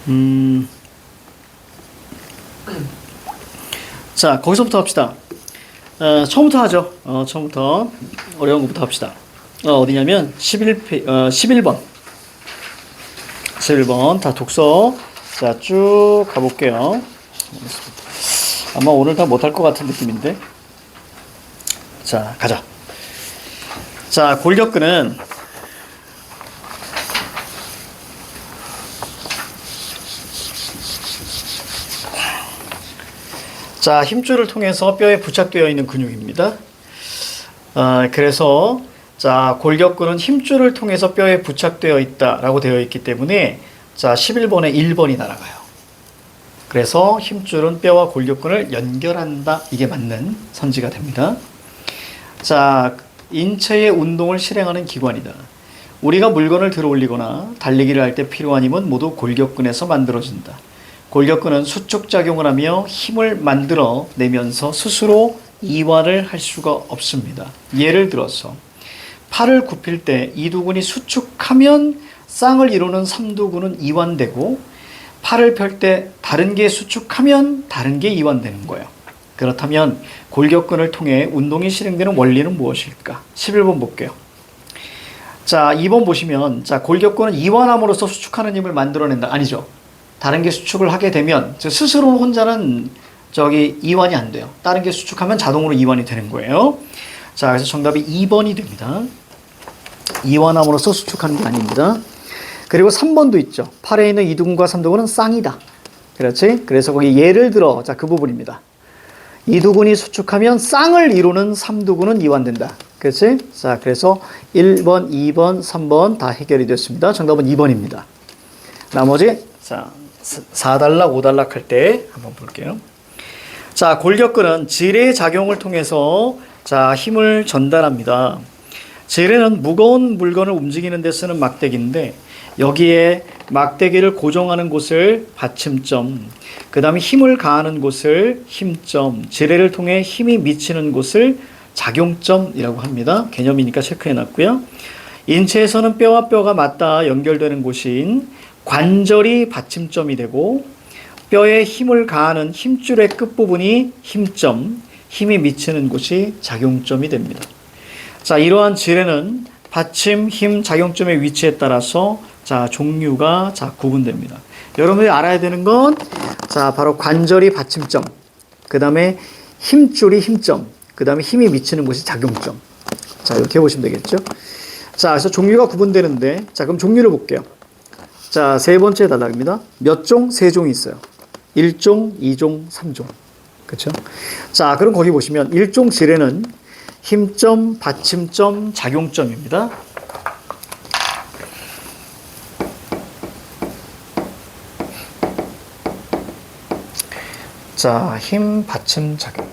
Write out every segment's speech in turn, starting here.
음, 자, 거기서부터 합시다. 처음부터 하죠. 처음부터 어려운 것부터 합시다. 어디냐면 11번. 11번 다 독서. 자, 쭉 가볼게요. 아마 오늘 다 못할 것 같은 느낌인데. 자, 가자. 자, 골격근은 자, 힘줄을 통해서 뼈에 부착되어 있는 근육입니다. 그래서 자, 골격근은 힘줄을 통해서 뼈에 부착되어 있다라고 되어 있기 때문에 자, 11번에 1번이 날아가요. 그래서 힘줄은 뼈와 골격근을 연결한다. 이게 맞는 선지가 됩니다. 자, 인체의 운동을 실행하는 기관이다. 우리가 물건을 들어 올리거나 달리기를 할 때 필요한 힘은 모두 골격근에서 만들어진다. 골격근은 수축작용을 하며 힘을 만들어 내면서 스스로 이완을 할 수가 없습니다. 예를 들어서 팔을 굽힐 때 이두근이 수축하면 쌍을 이루는 삼두근은 이완되고 팔을 펼 때 다른 게 수축하면 다른 게 이완되는 거예요. 그렇다면 골격근을 통해 운동이 실행되는 원리는 무엇일까? 11번 볼게요. 자, 2번 보시면 자, 골격근은 이완함으로써 수축하는 힘을 만들어낸다. 아니죠. 다른 게 수축을 하게 되면 스스로 혼자는 이완이 안 돼요. 다른 게 수축하면 자동으로 이완이 되는 거예요. 자, 그래서 정답이 2번이 됩니다. 이완함으로써 수축하는 게 아닙니다. 그리고 3번도 있죠. 팔에 있는 이두근과 삼두근은 쌍이다. 그렇지? 그래서 거기 예를 들어 자, 그 부분입니다. 이두근이 수축하면 쌍을 이루는 삼두근은 이완된다. 그렇지? 자, 그래서 1번, 2번, 3번 다 해결이 됐습니다. 정답은 2번입니다. 나머지 자, 4단락, 5단락 할 때 한번 볼게요. 자, 골격근은 지뢰의 작용을 통해서 자, 힘을 전달합니다. 지뢰는 무거운 물건을 움직이는 데 쓰는 막대기인데 여기에 막대기를 고정하는 곳을 받침점, 그 다음에 힘을 가하는 곳을 힘점, 지뢰를 통해 힘이 미치는 곳을 작용점이라고 합니다. 개념이니까 체크해 놨고요. 인체에서는 뼈와 뼈가 맞닿아 연결되는 곳인 관절이 받침점이 되고 뼈에 힘을 가하는 힘줄의 끝부분이 힘점, 힘이 미치는 곳이 작용점이 됩니다. 자, 이러한 지뢰는 받침, 힘, 작용점의 위치에 따라서 자, 종류가 자, 구분됩니다. 여러분들이 알아야 되는 건 자, 바로 관절이 받침점, 그 다음에 힘줄이 힘점, 그 다음에 힘이 미치는 곳이 작용점. 자, 이렇게 보시면 되겠죠. 자, 그래서 종류가 구분되는데 자, 그럼 종류를 볼게요. 자, 세 번째 단락입니다. 몇 종? 세 종이 있어요. 1종, 2종, 3종. 그렇죠? 자, 그럼 거기 보시면 1종 지뢰는 힘점, 받침점, 작용점입니다. 자, 힘, 받침, 작용.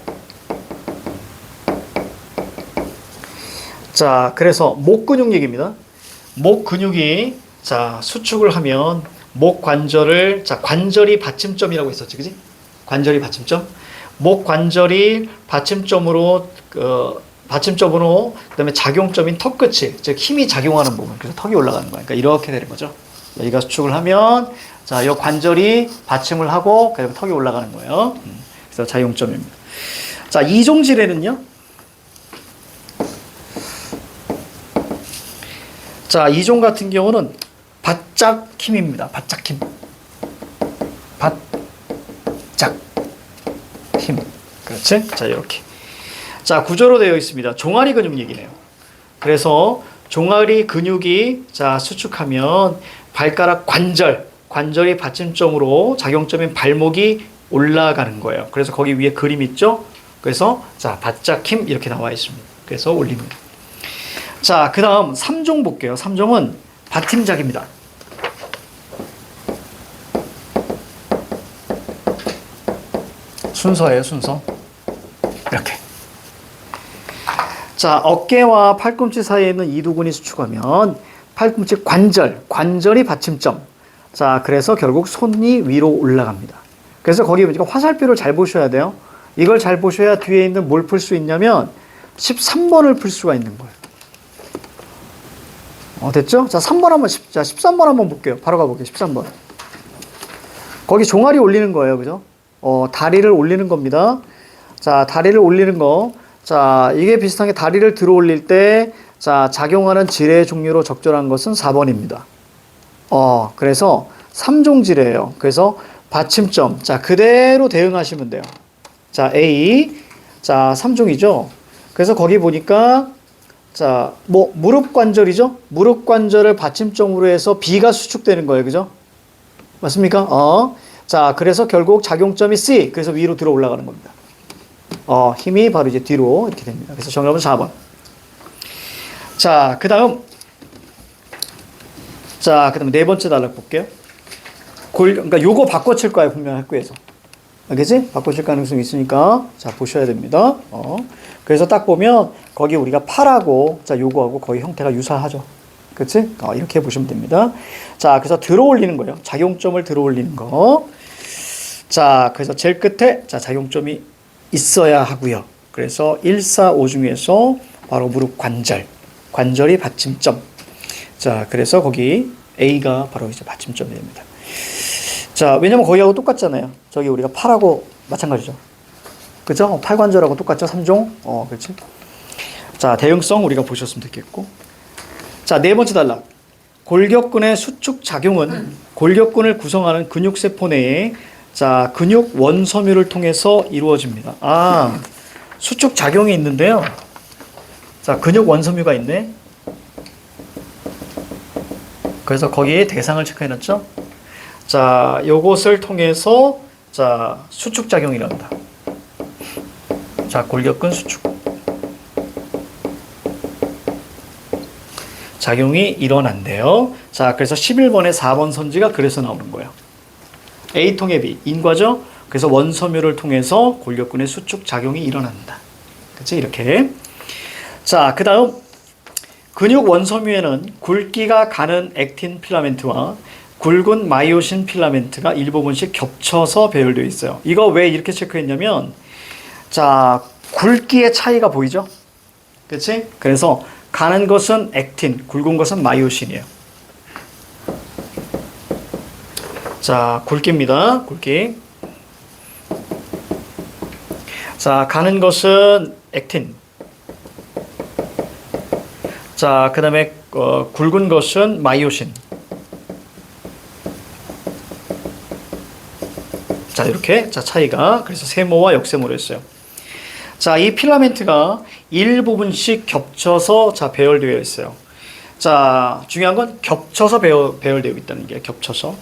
자, 그래서 목 근육 얘기입니다. 목 근육이 자, 수축을 하면 목 관절을 자, 관절이 받침점이라고 했었지, 그지? 관절이 받침점. 목 관절이 받침점으로 그다음에 작용점인 턱 끝이 즉 힘이 작용하는 부분. 그래서 턱이 올라가는 거야. 그러니까 이렇게 되는 거죠. 여기가 수축을 하면 자, 이 관절이 받침을 하고 그리고 턱이 올라가는 거예요. 그래서 작용점입니다. 자, 이종 지뢰는요. 자, 이종 같은 경우는 바짝 힘입니다. 바짝 힘. 바짝 힘. 그렇지? 자, 이렇게. 자, 구조로 되어 있습니다. 종아리 근육 얘기네요. 그래서 종아리 근육이 자, 수축하면 발가락 관절이 받침점으로 작용점인 발목이 올라가는 거예요. 그래서 거기 위에 그림 있죠? 그래서 자, 바짝 힘 이렇게 나와 있습니다. 그래서 올립니다. 자, 그 다음 3종 볼게요. 3종은 받침작입니다. 순서예요, 순서. 이렇게. 자, 어깨와 팔꿈치 사이에 있는 이두근이 수축하면 팔꿈치 관절이 받침점. 자, 그래서 결국 손이 위로 올라갑니다. 그래서 거기 보니까 화살표를 잘 보셔야 돼요. 이걸 잘 보셔야 뒤에 있는 뭘 풀 수 있냐면 13번을 풀 수가 있는 거예요. 됐죠? 자, 13번 한번 볼게요. 바로 가볼게요. 13번. 거기 종아리 올리는 거예요. 그죠? 다리를 올리는 겁니다. 자, 다리를 올리는 거. 자, 이게 비슷한 게 다리를 들어 올릴 때, 자, 작용하는 지뢰 종류로 적절한 것은 4번입니다. 그래서 3종 지뢰예요. 그래서 받침점. 자, 그대로 대응하시면 돼요. 자, A. 자, 3종이죠. 그래서 거기 보니까, 자, 뭐, 무릎 관절이죠? 무릎 관절을 받침점으로 해서 B가 수축되는 거예요. 그죠? 맞습니까? 자, 그래서 결국 작용점이 C. 그래서 위로 들어 올라가는 겁니다. 힘이 바로 이제 뒤로 이렇게 됩니다. 그래서 정답은 4번. 자, 그 다음에 네 번째 단락 볼게요. 그러니까 요거 바꿔칠 거예요. 분명 학교에서. 알겠지? 바꿔칠 가능성이 있으니까. 자, 보셔야 됩니다. 그래서 딱 보면, 거기 우리가 팔하고, 자, 요거하고 거의 형태가 유사하죠. 그치? 이렇게 보시면 됩니다. 자, 그래서 들어 올리는 거예요. 작용점을 들어 올리는 거. 자, 그래서 제일 끝에, 자, 작용점이 있어야 하고요. 그래서 1, 4, 5 중에서 바로 무릎 관절. 관절이 받침점. 자, 그래서 거기 A가 바로 이제 받침점이 됩니다. 자, 왜냐면 거기하고 똑같잖아요. 저기 우리가 팔하고 마찬가지죠. 그죠? 팔관절하고 똑같죠? 3종? 그렇지? 자, 대응성 우리가 보셨으면 좋겠고. 자, 네 번째 단락. 골격근의 수축 작용은 골격근을 구성하는 근육세포 내에 자, 근육 원섬유를 통해서 이루어집니다. 수축 작용이 있는데요. 자, 근육 원섬유가 있네. 그래서 거기에 대상을 체크해놨죠. 자, 요것을 통해서 자, 수축 작용이 일어난다. 자, 골격근 수축 작용이 일어난대요. 자, 그래서 11번에 4번 선지가 그래서 나오는 거예요. A통의 B, 인과죠? 그래서 원섬유를 통해서 골격근의 수축 작용이 일어난다. 그치? 이렇게. 자, 그 다음 근육 원섬유에는 굵기가 가는 액틴 필라멘트와 굵은 마이오신 필라멘트가 일부분씩 겹쳐서 배열되어 있어요. 이거 왜 이렇게 체크했냐면, 자, 굵기의 차이가 보이죠? 그치? 그래서 가는 것은 액틴, 굵은 것은 마이오신이에요. 자, 굵기입니다. 굵기. 자, 가는 것은 액틴. 자, 그 다음에 굵은 것은 마이오신. 자, 이렇게 자 차이가 그래서 세모와 역세모로 했어요. 자, 이 필라멘트가 일부분씩 겹쳐서 자 배열되어 있어요. 자, 중요한 건 겹쳐서 배열되어 있다는 게 겹쳐서.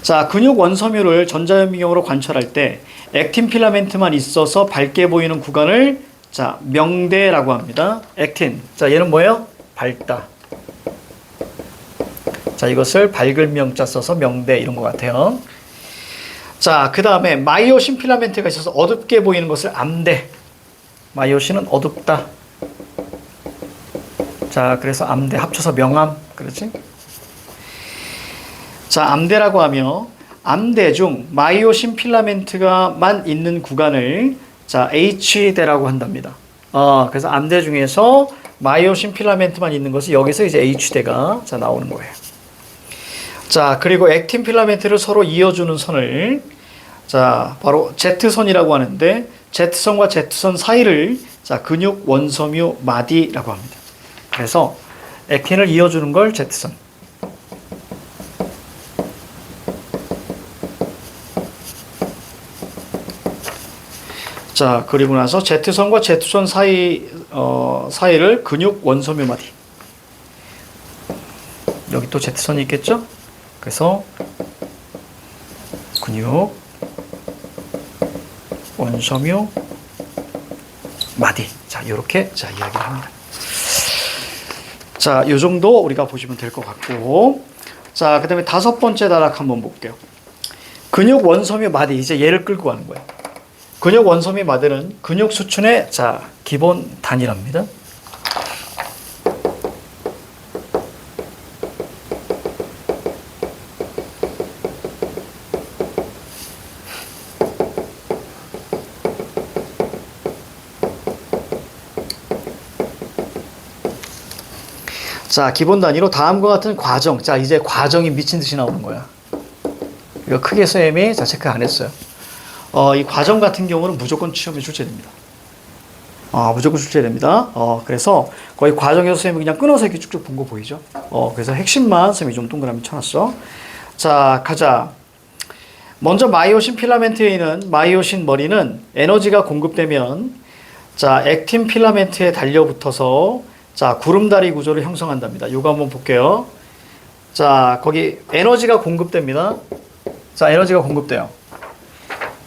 자, 근육 원섬유를 전자현미경으로 관찰할 때 액틴 필라멘트만 있어서 밝게 보이는 구간을 자, 명대라고 합니다. 액틴. 자, 얘는 뭐예요? 밝다. 자, 이것을 밝을 명자 써서 명대 이런 것 같아요. 자, 그 다음에 마이오신 필라멘트가 있어서 어둡게 보이는 것을 암대. 마이오신은 어둡다. 자, 그래서 암대 합쳐서 명암. 그렇지? 자, 암대라고 하며 암대 중 마이오신 필라멘트가만 있는 구간을 자, H대라고 한답니다. 그래서 암대 중에서 마이오신 필라멘트만 있는 것은 여기서 이제 H대가 자, 나오는 거예요. 자, 그리고 액틴 필라멘트를 서로 이어주는 선을 자, 바로 Z선이라고 하는데 Z선과 Z선 사이를 자, 근육 원섬유 마디라고 합니다. 그래서 액틴을 이어주는 걸 Z선. 자, 그리고 나서 Z선과 Z선 사이를 근육 원섬유 마디. 여기 또 Z선이 있겠죠? 그래서 근육 원섬유 마디. 자, 요렇게 자, 이야기를 합니다. 자, 요 정도 우리가 보시면 될 것 같고. 자, 그 다음에 다섯 번째 단락 한번 볼게요. 근육 원섬유 마디. 이제 얘를 끌고 가는 거예요. 근육 원섬유 마디는 근육 수춘의 자, 기본 단위랍니다. 자, 기본 단위로 다음과 같은 과정. 자, 이제 과정이 미친 듯이 나오는 거야. 이거 크게 쌤이 자 체크 안 했어요. 이 과정 같은 경우는 무조건 시험에 출제됩니다. 무조건 출제됩니다. 그래서 거의 과정에서 쌤이 그냥 끊어서 이렇게 쭉쭉 본 거 보이죠? 그래서 핵심만 쌤이 좀 동그라미 쳐놨어. 자, 가자. 먼저 마이오신 필라멘트에 있는 마이오신 머리는 에너지가 공급되면 자, 액틴 필라멘트에 달려붙어서 자, 구름다리 구조를 형성한답니다. 요거 한번 볼게요. 자, 거기 에너지가 공급됩니다. 자, 에너지가 공급돼요.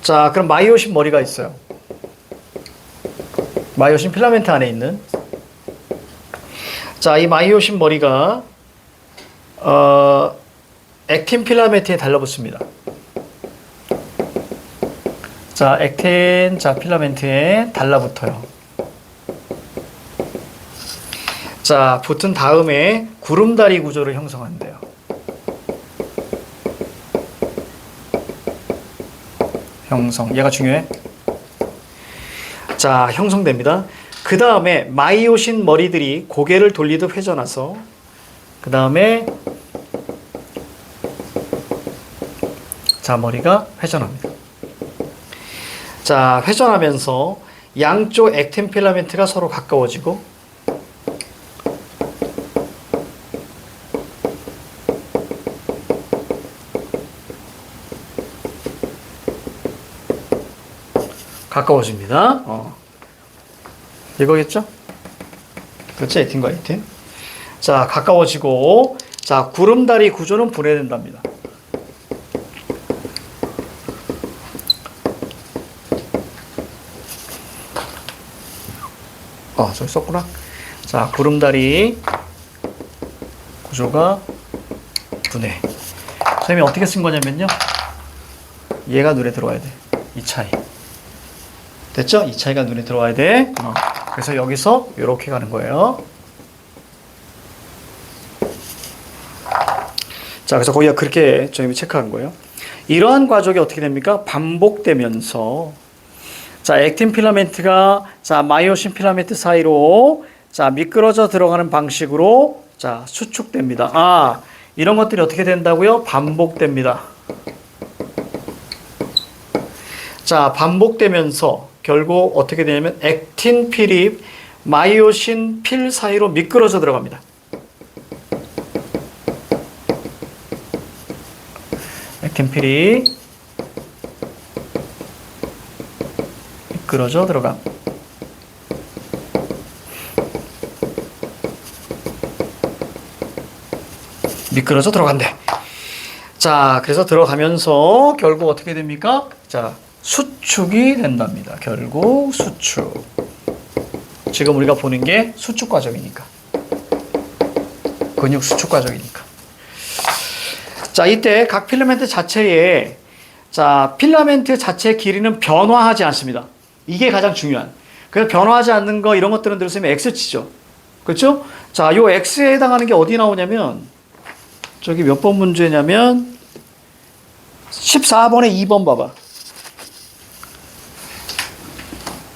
자, 그럼 마이오신 머리가 있어요. 마이오신 필라멘트 안에 있는 자, 이 마이오신 머리가 액틴 필라멘트에 달라붙습니다. 자, 액틴 필라멘트에 달라붙어요. 자, 붙은 다음에 구름다리 구조를 형성한대요. 형성. 얘가 중요해. 자, 형성됩니다. 그 다음에 마이오신 머리들이 고개를 돌리듯 회전해서 그 다음에 자, 머리가 회전합니다. 자, 회전하면서 양쪽 액틴 필라멘트가 서로 가까워지고 가까워집니다. 이거겠죠? 그렇지? 액틴과 액틴. 자, 가까워지고 자, 구름다리 구조는 분해된답니다. 저기 썼구나. 자, 구름다리 구조가 분해. 선생님이 어떻게 쓴 거냐면요. 얘가 눈에 들어와야 돼. 이 차이. 됐죠? 이 차이가 눈에 들어와야 돼. 그래서 여기서 이렇게 가는 거예요. 자, 그래서 거기가 그렇게 저희가 체크한 거예요. 이러한 과정이 어떻게 됩니까? 반복되면서 자, 액틴 필라멘트가 자, 마이오신 필라멘트 사이로 자, 미끄러져 들어가는 방식으로 자, 수축됩니다. 이런 것들이 어떻게 된다고요? 반복됩니다. 자, 반복되면서 결국 어떻게 되냐면 액틴 필이 마이오신 필 사이로 미끄러져 들어갑니다. 액틴 필이 미끄러져 들어가. 미끄러져 들어간대. 자, 그래서 들어가면서 결국 어떻게 됩니까? 자, 수축이 된답니다. 결국 수축. 지금 우리가 보는 게 수축 과정이니까. 근육 수축 과정이니까. 자, 이때 각 필라멘트 자체에 자, 필라멘트 자체의 길이는 변화하지 않습니다. 이게 가장 중요한. 그래서 변화하지 않는 거 이런 것들은 들으시면 X치죠. 그렇죠? 자, 요 X에 해당하는 게 어디 나오냐면 저기 몇 번 문제냐면 14번에 2번 봐봐.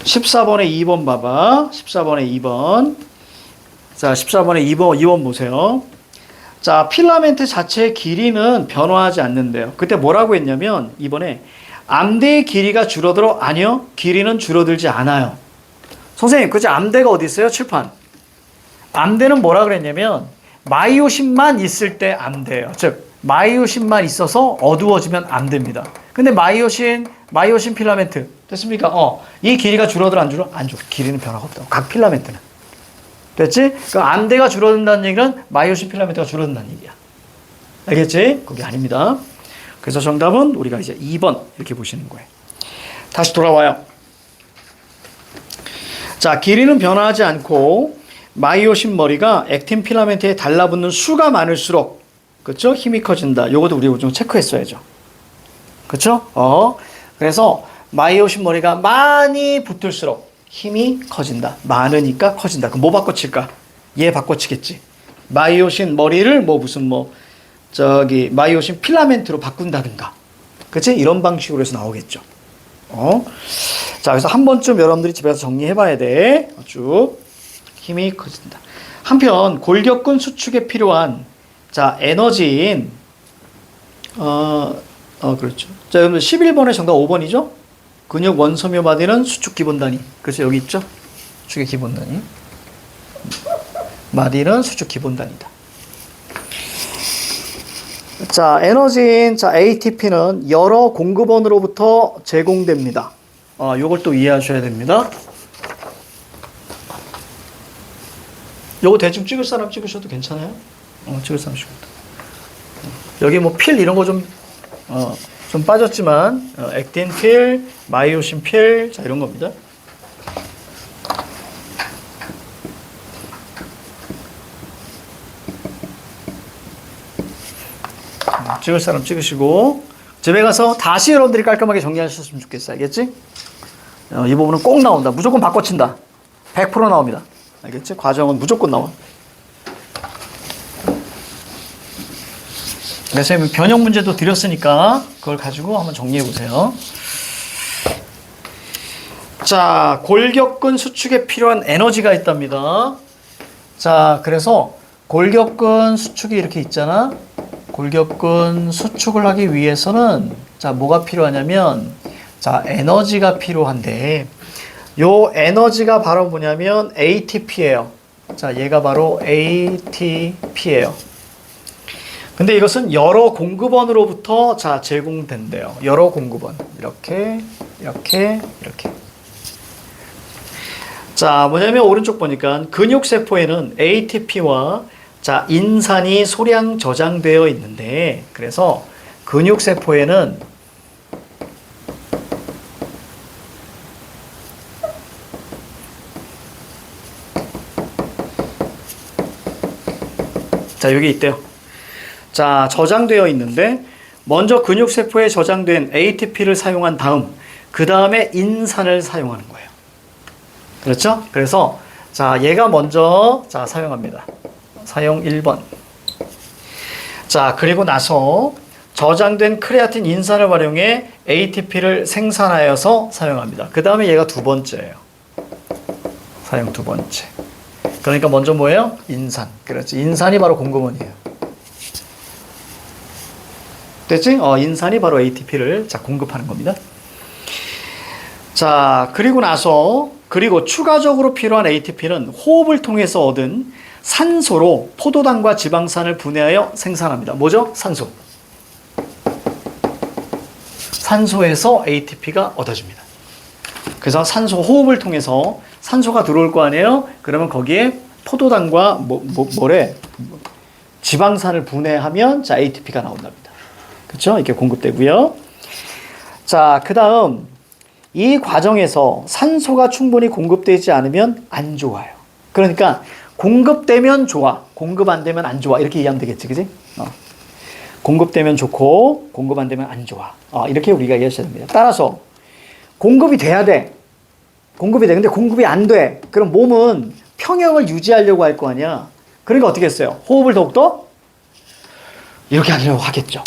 14번에 2번 봐봐. 14번에 2번. 자, 14번에 2번 보세요. 자, 필라멘트 자체의 길이는 변화하지 않는데요. 그때 뭐라고 했냐면 이번에 암대의 길이가 줄어들어? 아니요. 길이는 줄어들지 않아요. 선생님, 그치? 암대가 어디 있어요? 칠판. 암대는 뭐라 그랬냐면 마이오신만 있을 때 암대예요. 즉 마이오신만 있어서 어두워지면 암대입니다. 근데 마이오신 필라멘트 됐습니까? 이 길이가 줄어들어 안 줄어? 안 줄어. 길이는 변화가 없다고. 각 필라멘트는. 됐지? 그 암대가 줄어든다는 얘기는 마이오신 필라멘트가 줄어든다는 얘기야. 알겠지? 그게 아닙니다. 그래서 정답은 우리가 이제 2번 이렇게 보시는 거예요. 다시 돌아와요. 자, 길이는 변화하지 않고 마이오신 머리가 액틴 필라멘트에 달라붙는 수가 많을수록 그렇죠? 힘이 커진다. 요것도 우리 좀 체크했어야죠. 그렇죠? 그래서 마이오신 머리가 많이 붙을수록 힘이 커진다. 많으니까 커진다. 그럼 뭐 바꿔칠까? 얘 바꿔치겠지. 마이오신 머리를 마이오신 필라멘트로 바꾼다든가. 그치? 이런 방식으로 해서 나오겠죠. 자, 그래서 한 번쯤 여러분들이 집에서 정리해 봐야 돼. 쭉. 힘이 커진다. 한편, 골격근 수축에 필요한, 자, 에너지인, 그렇죠. 자, 여러분 11번의 정답 5번이죠? 근육 원섬유 마디는 수축 기본 단위. 그래서 여기 있죠? 수축의 기본 단위. 마디는 수축 기본 단위다. 자, 에너지인 ATP는 여러 공급원으로부터 제공됩니다. 요걸 또 이해하셔야 됩니다. 요거 대충 찍을 사람 찍으셔도 괜찮아요? 찍을 사람 찍어도. 여기 뭐 필 이런 거 좀 빠졌지만, 액틴 필, 마이오신 필, 자, 이런 겁니다. 찍을 사람 찍으시고, 집에 가서 다시 여러분들이 깔끔하게 정리하셨으면 좋겠어요. 알겠지? 이 부분은 꼭 나온다. 무조건 바꿔친다. 100% 나옵니다. 알겠지? 과정은 무조건 나와. 그래서 변형 문제도 드렸으니까 그걸 가지고 한번 정리해 보세요. 자, 골격근 수축에 필요한 에너지가 있답니다. 자, 그래서 골격근 수축이 이렇게 있잖아. 골격근 수축을 하기 위해서는 자, 뭐가 필요하냐면 자, 에너지가 필요한데 요 에너지가 바로 뭐냐면 ATP예요. 자, 얘가 바로 ATP예요. 근데 이것은 여러 공급원으로부터 자, 제공된대요. 여러 공급원. 이렇게. 자, 뭐냐면 오른쪽 보니까 근육세포에는 ATP와 자, 인산이 소량 저장되어 있는데 그래서 근육세포에는 자, 여기 있대요. 자, 저장되어 있는데 먼저 근육세포에 저장된 ATP를 사용한 다음 그 다음에 인산을 사용하는 거예요. 그렇죠? 그래서 자, 얘가 먼저 자, 사용합니다. 사용 1번. 자, 그리고 나서 저장된 크레아틴 인산을 활용해 ATP를 생산하여서 사용합니다. 그 다음에 얘가 두 번째예요. 사용 두 번째. 그러니까 먼저 뭐예요? 인산. 그렇지. 인산이 바로 공급원이에요. 됐지? 인산이 바로 ATP를 자, 공급하는 겁니다. 자, 그리고 추가적으로 필요한 ATP는 호흡을 통해서 얻은 산소로 포도당과 지방산을 분해하여 생산합니다. 뭐죠? 산소. 산소에서 ATP가 얻어집니다. 그래서 산소 호흡을 통해서 산소가 들어올 거 아니에요? 그러면 거기에 포도당과 지방산을 분해하면 자, ATP가 나온답니다. 그렇죠? 이렇게 공급되고요. 자, 그다음 이 과정에서 산소가 충분히 공급되지 않으면 안 좋아요. 그러니까 공급되면 좋아, 공급 안 되면 안 좋아. 이렇게 이해하면 되겠지, 그지? 공급되면 좋고 공급 안 되면 안 좋아. 이렇게 우리가 이해하셔야 됩니다. 따라서 공급이 돼야 돼. 공급이 돼. 근데 공급이 안 돼. 그럼 몸은 평형을 유지하려고 할 거 아니야. 그러니까 어떻게 했어요? 호흡을 더욱더 이렇게 하려고 하겠죠.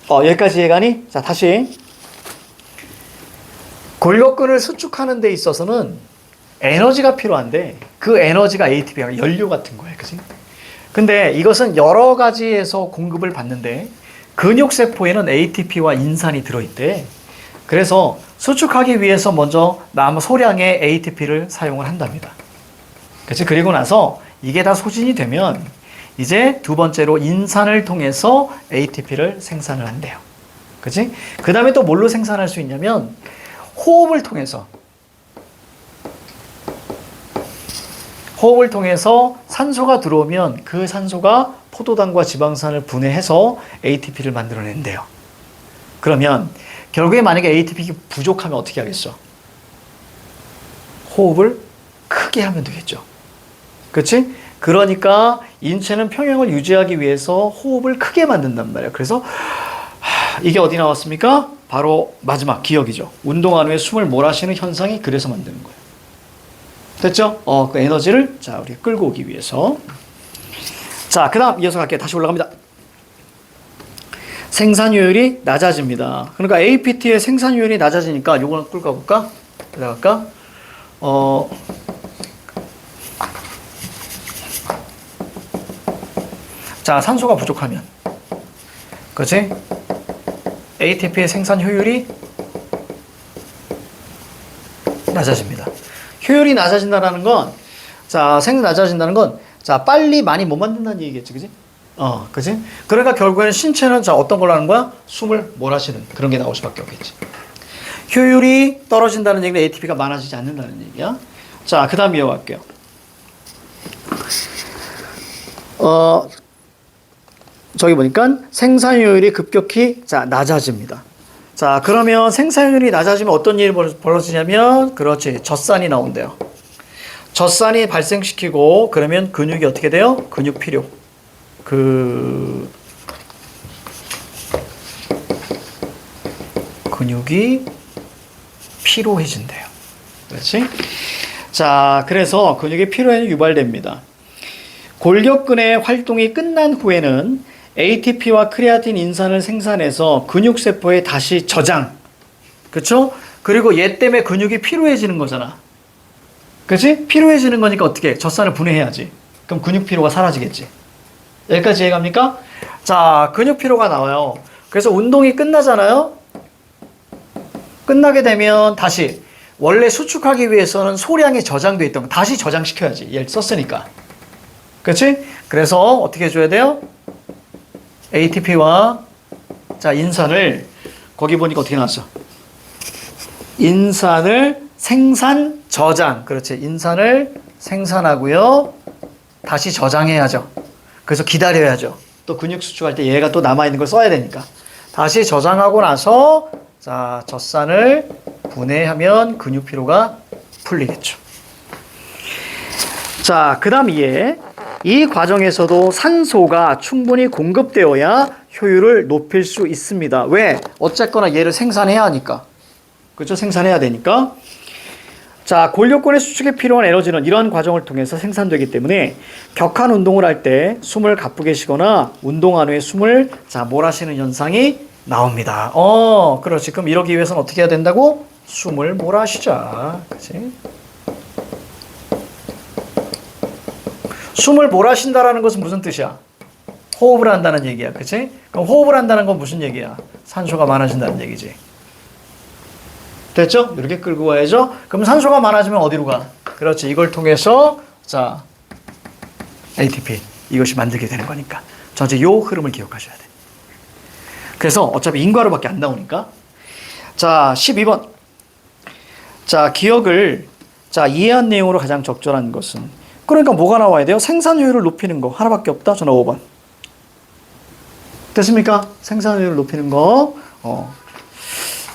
여기까지 이해가니? 자, 다시. 골격근을 수축하는 데 있어서는 에너지가 필요한데 그 에너지가 ATP가 연료 같은 거예요. 그치? 근데 이것은 여러 가지에서 공급을 받는데 근육세포에는 ATP와 인산이 들어있대. 그래서 수축하기 위해서 먼저 소량의 ATP를 사용을 한답니다. 그치? 그리고 나서 이게 다 소진이 되면 이제 두 번째로 인산을 통해서 ATP를 생산을 한대요. 그치? 그 다음에 또 뭘로 생산할 수 있냐면 호흡을 통해서 산소가 들어오면 그 산소가 포도당과 지방산을 분해해서 ATP를 만들어낸대요. 그러면 결국에 만약에 ATP가 부족하면 어떻게 하겠어? 호흡을 크게 하면 되겠죠. 그렇지? 그러니까 인체는 평형을 유지하기 위해서 호흡을 크게 만든단 말이에요. 그래서 이게 어디 나왔습니까? 바로 마지막 기억이죠. 운동한 후에 숨을 몰아쉬는 현상이 그래서 만드는 거예요. 됐죠? 그 에너지를 자, 우리 끌고 오기 위해서. 자, 그 다음 이어서 갈게요. 다시 올라갑니다. 생산효율이 낮아집니다. 그러니까 APT의 생산효율이 낮아지니까 요거는 끌고 가볼까? 들어갈까? 자, 산소가 부족하면. 그렇지? ATP의 생산 효율이 낮아집니다. 효율이 낮아진다는 건, 자, 생산 낮아진다는 건, 자, 빨리 많이 못 만든다는 얘기겠지, 그지? 그지? 그러니까 결국에는 신체는 자, 어떤 걸 하는 거야? 숨을 몰아쉬는 그런 게 나올 수밖에 없겠지. 효율이 떨어진다는 얘기는 ATP가 많아지지 않는다는 얘기야. 자, 그 다음 이어갈게요. 저기 보니까 생산효율이 급격히 자, 낮아집니다. 자, 그러면 생산율이 낮아지면 어떤 일이 벌어지냐면, 그렇지, 젖산이 나온대요. 젖산이 발생시키고, 그러면 근육이 어떻게 돼요? 근육 필요. 근육이 피로해진대요. 그렇지? 자, 그래서 근육이 피로에 유발됩니다. 골격근의 활동이 끝난 후에는 ATP와 크레아틴 인산을 생산해서 근육세포에 다시 저장. 그쵸? 그리고 얘 때문에 근육이 피로해지는 거잖아. 그치? 피로해지는 거니까 어떻게? 젖산을 분해해야지. 그럼 근육 피로가 사라지겠지. 여기까지 이해갑니까? 자, 근육 피로가 나와요. 그래서 운동이 끝나잖아요? 끝나게 되면 다시 원래 수축하기 위해서는 소량이 저장돼 있던 거 다시 저장시켜야지. 얘를 썼으니까. 그치? 그래서 어떻게 해줘야 돼요? ATP와 자, 인산을 거기 보니까 어떻게 나왔어? 인산을 생산, 저장. 그렇지. 인산을 생산하고요. 다시 저장해야죠. 그래서 기다려야죠. 또 근육 수축할 때 얘가 또 남아있는 걸 써야 되니까. 다시 저장하고 나서 자, 젖산을 분해하면 근육 피로가 풀리겠죠. 자, 그 다음 이 과정에서도 산소가 충분히 공급되어야 효율을 높일 수 있습니다. 왜? 어쨌거나 얘를 생산해야 하니까. 그렇죠? 생산해야 되니까. 자, 골격근의 수축에 필요한 에너지는 이러한 과정을 통해서 생산되기 때문에 격한 운동을 할 때 숨을 가쁘게 쉬거나 운동한 후에 숨을 자, 몰아쉬는 현상이 나옵니다. 그렇지. 그럼 이러기 위해서는 어떻게 해야 된다고? 숨을 몰아쉬자. 그렇지? 숨을 몰아쉰다라는 것은 무슨 뜻이야? 호흡을 한다는 얘기야. 그치? 그럼 호흡을 한다는 건 무슨 얘기야? 산소가 많아진다는 얘기지. 됐죠? 이렇게 끌고 가야죠. 그럼 산소가 많아지면 어디로 가? 그렇지. 이걸 통해서 자, ATP 이것이 만들게 되는 거니까. 전체 요 흐름을 기억하셔야 돼. 그래서 어차피 인과로밖에 안 나오니까. 자, 12번. 자, 기억을 자, 이해한 내용으로 가장 적절한 것은 그러니까 뭐가 나와야 돼요? 생산효율을 높이는 거 하나밖에 없다. 전화 5번. 됐습니까? 생산효율을 높이는 거.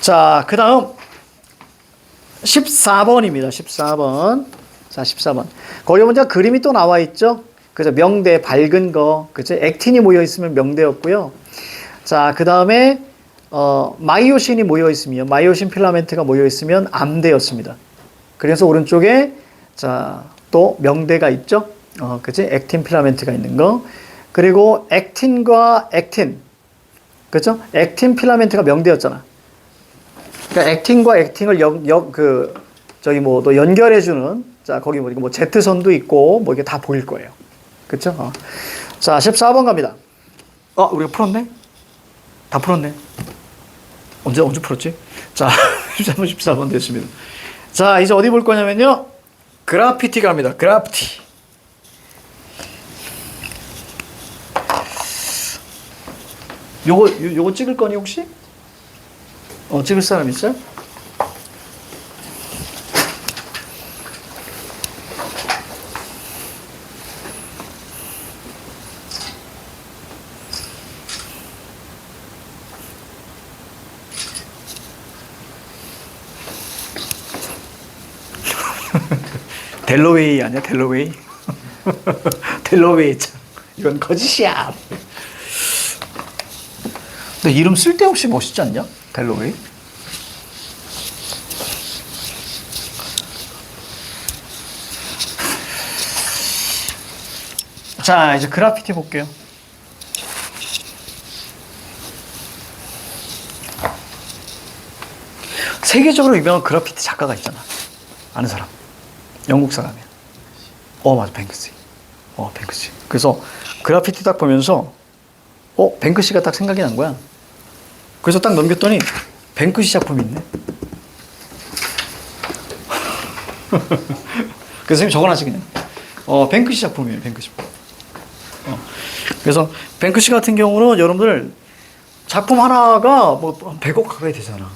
자, 그 다음 14번입니다. 14번. 자, 14번. 거기 먼저 그림이 또 나와 있죠? 그죠? 명대, 밝은 거. 그죠? 액틴이 모여 있으면 명대였고요. 자, 그 다음에 마이오신이 모여 있으면, 마이오신 필라멘트가 모여 있으면 암대였습니다. 그래서 오른쪽에 자, 또 명대가 있죠? 그치? 액틴 필라멘트가 있는 거. 그리고 액틴과 액틴. 그죠? 액틴 필라멘트가 명대였잖아. 그러니까 액틴과 액틴을 또 연결해주는, 자, 거기 뭐 Z선도 있고, 뭐 이게 다 보일 거예요. 그쵸? 자, 14번 갑니다. 우리가 풀었네? 다 풀었네. 언제 풀었지? 자, 13번, 14번 됐습니다. 자, 이제 어디 볼 거냐면요. 그래피티 갑니다. 그래피티. 요거 찍을 거니 혹시? 찍을 사람 있어요? 델러웨이 아니야? 델러웨이? 델러웨이 참. 이건 거짓이야. 근데 이름 쓸데없이 멋있지 않냐? 델러웨이? 자, 이제 그래피티 볼게요. 세계적으로 유명한 그래피티 작가가 있잖아. 아는 사람. 영국 사람이야. 맞아. 뱅크시. 뱅크시. 그래서 그래피티 딱 보면서 뱅크시가 딱 생각이 난 거야. 그래서 딱 넘겼더니 뱅크시 작품이 있네. 그래서 선생님 적어놨지 그냥. 뱅크시 작품이에요. 뱅크시 작품. 그래서 뱅크시 같은 경우는 여러분들 작품 하나가 뭐 100억 가까이 되잖아.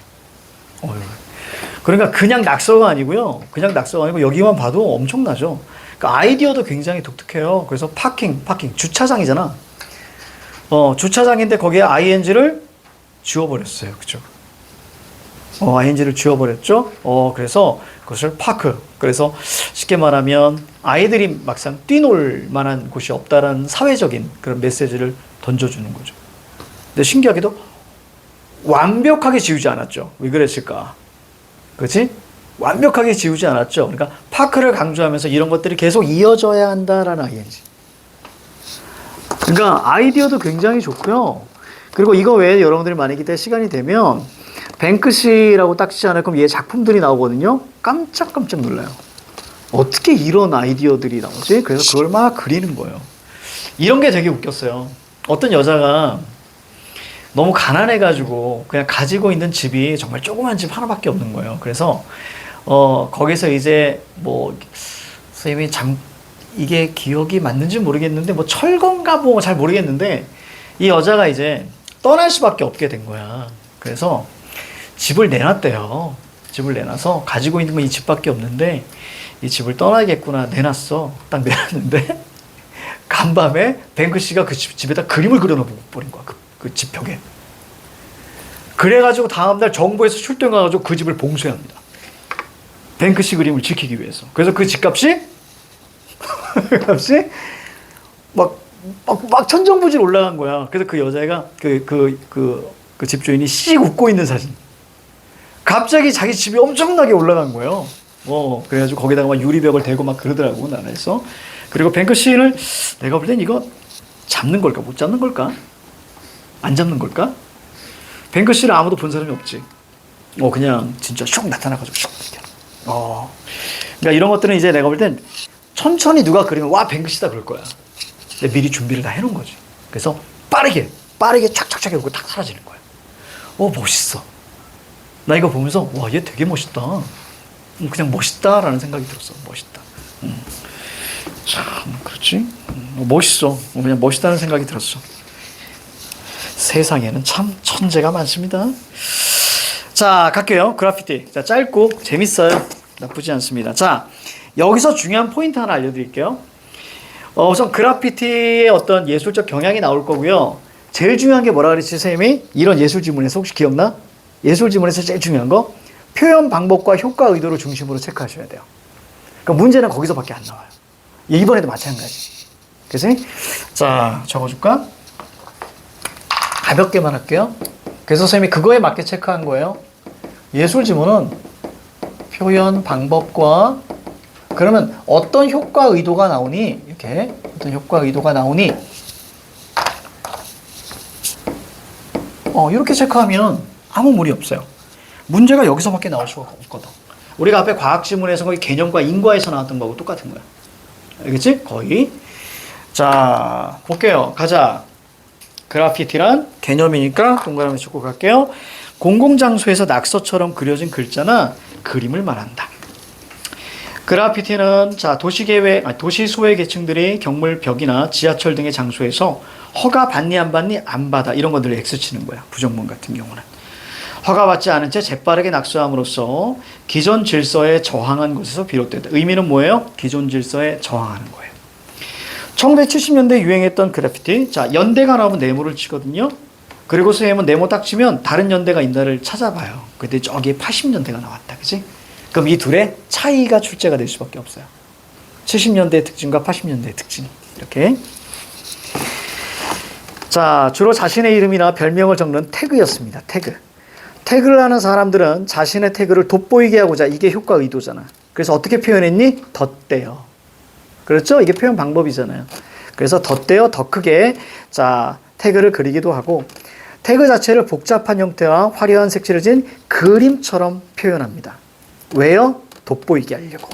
그러니까 그냥 낙서가 아니고요. 그냥 낙서가 아니고 여기만 봐도 엄청나죠. 그러니까 아이디어도 굉장히 독특해요. 그래서 파킹, 주차장이잖아. 주차장인데 거기에 ing를 지워버렸어요. 그죠? ing를 지워버렸죠. 그래서 그것을 파크. 그래서 쉽게 말하면 아이들이 막상 뛰놀 만한 곳이 없다라는 사회적인 그런 메시지를 던져주는 거죠. 근데 신기하게도 완벽하게 지우지 않았죠. 왜 그랬을까? 그렇지? 완벽하게 지우지 않았죠. 그러니까 파크를 강조하면서 이런 것들이 계속 이어져야 한다라는 ING. 그러니까 아이디어도 굉장히 좋고요. 그리고 이거 외에 여러분들이 만약에 시간이 되면 뱅크시라고 딱 치지 않아요? 그럼 얘 작품들이 나오거든요. 깜짝깜짝 놀라요. 어떻게 이런 아이디어들이 나오지? 그래서 그걸 막 그리는 거예요. 이런 게 되게 웃겼어요. 어떤 여자가 너무 가난해가지고 그냥 가지고 있는 집이 정말 조그만 집 하나밖에 없는 거예요. 그래서 거기서 이제 뭐 선생님이 이게 기억이 맞는지 모르겠는데 뭐 철거인가 뭐 잘 모르겠는데 이 여자가 이제 떠날 수밖에 없게 된 거야. 그래서 집을 내놨대요. 집을 내놔서 가지고 있는 건 이 집밖에 없는데 이 집을 떠나겠구나 내놨어. 딱 내놨는데 간밤에 뱅크시가 그 집에다 그림을 그려놓은 거야. 그 집 벽에. 그래가지고 다음날 정부에서 출동해가지고 그 집을 봉쇄합니다. 뱅크시 그림을 지키기 위해서. 그래서 그 집값이 막 천정부지로 올라간 거야. 그래서 그 여자애가 그 집주인이 씩 웃고 있는 사진. 갑자기 자기 집이 엄청나게 올라간 거예요. 그래가지고 거기다가 막 유리벽을 대고 막 그러더라고, 나라에서. 그리고 뱅크시를 내가 볼 땐 이거 잡는 걸까? 못 잡는 걸까? 안 잡는 걸까? 뱅크시를 아무도 본 사람이 없지. 그냥 진짜 슉 나타나가지고 슉. 그러니까 이런 것들은 이제 내가 볼 땐 천천히 누가 그리면 와 뱅크시다 그럴 거야. 근데 미리 준비를 다 해놓은 거지. 그래서 빠르게 착착착 해놓고 탁 사라지는 거야. 멋있어. 나 이거 보면서 와 얘 되게 멋있다. 그냥 멋있다라는 생각이 들었어. 멋있다. 참 그렇지. 멋있어. 그냥 멋있다는 생각이 들었어. 세상에는 참 천재가 많습니다. 자, 갈게요. 그래피티. 자, 짧고 재밌어요. 나쁘지 않습니다. 자, 여기서 중요한 포인트 하나 알려드릴게요. 우선 그래피티의 어떤 예술적 경향이 나올 거고요. 제일 중요한 게 뭐라 그랬지, 선생님이? 이런 예술 지문에서 혹시 기억나? 예술 지문에서 제일 중요한 거? 표현 방법과 효과 의도를 중심으로 체크하셔야 돼요. 그러니까 문제는 거기서밖에 안 나와요. 이번에도 마찬가지. 그래서 자, 적어줄까? 가볍게만 할게요. 그래서 선생님이 그거에 맞게 체크한 거예요. 예술 지문은 표현 방법과 그러면 어떤 효과 의도가 나오니? 이렇게 어떤 효과 의도가 나오니? 이렇게 체크하면 아무 무리 없어요. 문제가 여기서밖에 나올 수가 없거든. 우리가 앞에 과학 지문에서 거의 개념과 인과에서 나왔던 거하고 똑같은 거야. 알겠지? 거의. 자, 볼게요. 가자. 그래피티란 개념이니까 동그라미 찍고 갈게요. 공공장소에서 낙서처럼 그려진 글자나 그림을 말한다. 그래피티는 자 도시 소외 계층들이 경물 벽이나 지하철 등의 장소에서 허가 받니 안 받니 안 받아 이런 것들을 X치는 거야. 부정문 같은 경우는 허가받지 않은 채 재빠르게 낙서함으로써 기존 질서에 저항한 것에서 비롯된다. 의미는 뭐예요? 기존 질서에 저항하는 거예요. 1970년대에 유행했던 그래피티. 자, 연대가 나오면 네모를 치거든요. 그리고 선생님은 네모 딱 치면 다른 연대가 있나를 찾아봐요. 근데 저기에 80년대가 나왔다. 그치? 그럼 이 둘의 차이가 출제가 될 수밖에 없어요. 70년대의 특징과 80년대의 특징. 이렇게. 자, 주로 자신의 이름이나 별명을 적는 태그였습니다. 태그를 하는 사람들은 자신의 태그를 돋보이게 하고자 이게 효과 의도잖아. 그래서 어떻게 표현했니? 덧대요. 그렇죠? 이게 표현 방법이잖아요. 그래서 덧대어 더 크게 자 태그를 그리기도 하고 태그 자체를 복잡한 형태와 화려한 색칠을 진 그림처럼 표현합니다. 왜요? 돋보이게 하려고.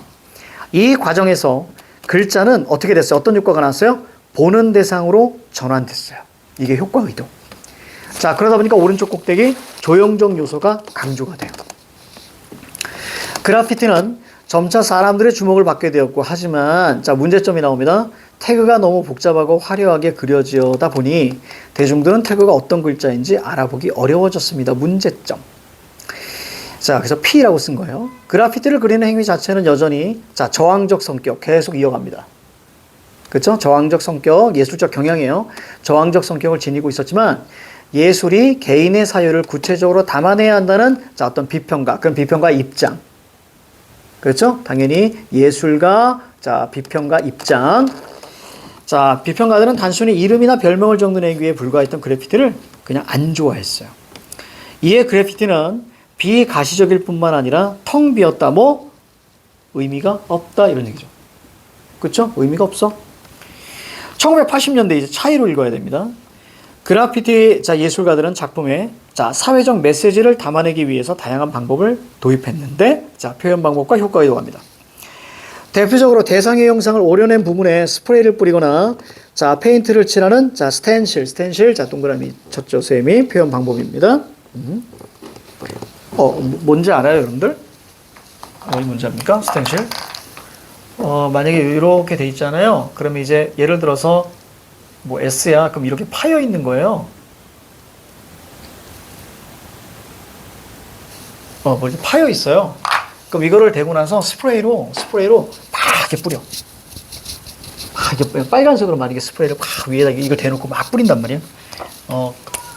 이 과정에서 글자는 어떻게 됐어요? 어떤 효과가 나왔어요? 보는 대상으로 전환됐어요. 이게 효과 의도. 자, 그러다 보니까 오른쪽 꼭대기 조형적 요소가 강조가 돼요. 그래피티는 점차 사람들의 주목을 받게 되었고, 하지만 자, 문제점이 나옵니다. 태그가 너무 복잡하고 화려하게 그려지다 보니 대중들은 태그가 어떤 글자인지 알아보기 어려워졌습니다. 문제점. 자, 그래서 P라고 쓴 거예요. 그래피티를 그리는 행위 자체는 여전히 자, 저항적 성격 계속 이어갑니다. 그렇죠? 저항적 성격, 예술적 경향이에요. 저항적 성격을 지니고 있었지만 예술이 개인의 사유를 구체적으로 담아내야 한다는 자, 어떤 비평가, 그런 비평가 입장. 그렇죠? 당연히 예술가, 자, 비평가 입장. 자, 비평가들은 단순히 이름이나 별명을 적는 행위에 불과했던 그래피티를 그냥 안 좋아했어요. 이에 그래피티는 비가시적일 뿐만 아니라 텅 비었다. 뭐? 의미가 없다. 이런 얘기죠. 그렇죠? 의미가 없어. 1980년대 이제 차이로 읽어야 됩니다. 그래피티 자, 예술가들은 작품에 자, 사회적 메시지를 담아내기 위해서 다양한 방법을 도입했는데 자, 표현 방법과 효과가 이동합니다. 대표적으로 대상의 형상을 오려낸 부분에 스프레이를 뿌리거나 자, 페인트를 칠하는 자, 스텐실 자, 동그라미 쳤죠, 쌤이 표현 방법입니다. 뭔지 알아요, 여러분들? 뭔지 압니까? 스텐실. 만약에 이렇게 돼 있잖아요. 그러면 이제 예를 들어서 뭐 S야, 그럼 이렇게 파여 있는 거예요. 뭐 이렇게 파여 있어요. 그럼 이거를 대고 나서 스프레이로 막 이렇게 뿌려. 막 이렇게 빨간색으로 만약에 스프레이를 막 위에다 이걸 대놓고 막 뿌린단 말이에요.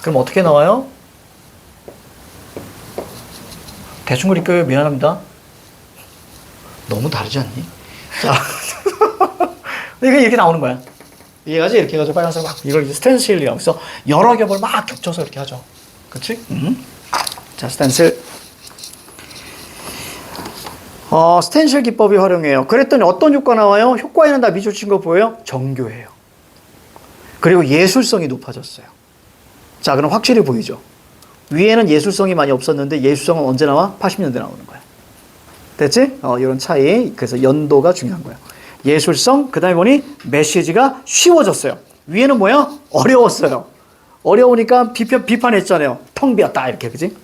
그럼 어떻게 나와요? 대충 그릴게요. 미안합니다. 너무 다르지 않니? 자, 이게 이렇게 나오는 거야. 이해가지? 이렇게 해가지고 빨간색 막 이걸 스텐실이라고 해서 여러 겹을 막 겹쳐서 이렇게 하죠. 그렇지? 자, 스텐실. 스텐실 기법이 활용해요. 그랬더니 어떤 효과 나와요? 효과에는 다 미소 친 거 보여요? 정교해요. 그리고 예술성이 높아졌어요. 자, 그럼 확실히 보이죠? 위에는 예술성이 많이 없었는데 예술성은 언제 나와? 80년대 나오는 거야. 됐지? 이런 차이. 그래서 연도가 중요한 거예요. 예술성, 그 다음에 보니 메시지가 쉬워졌어요. 위에는 뭐야? 어려웠어요. 어려우니까 비판했잖아요. 텅 비었다. 이렇게, 그지?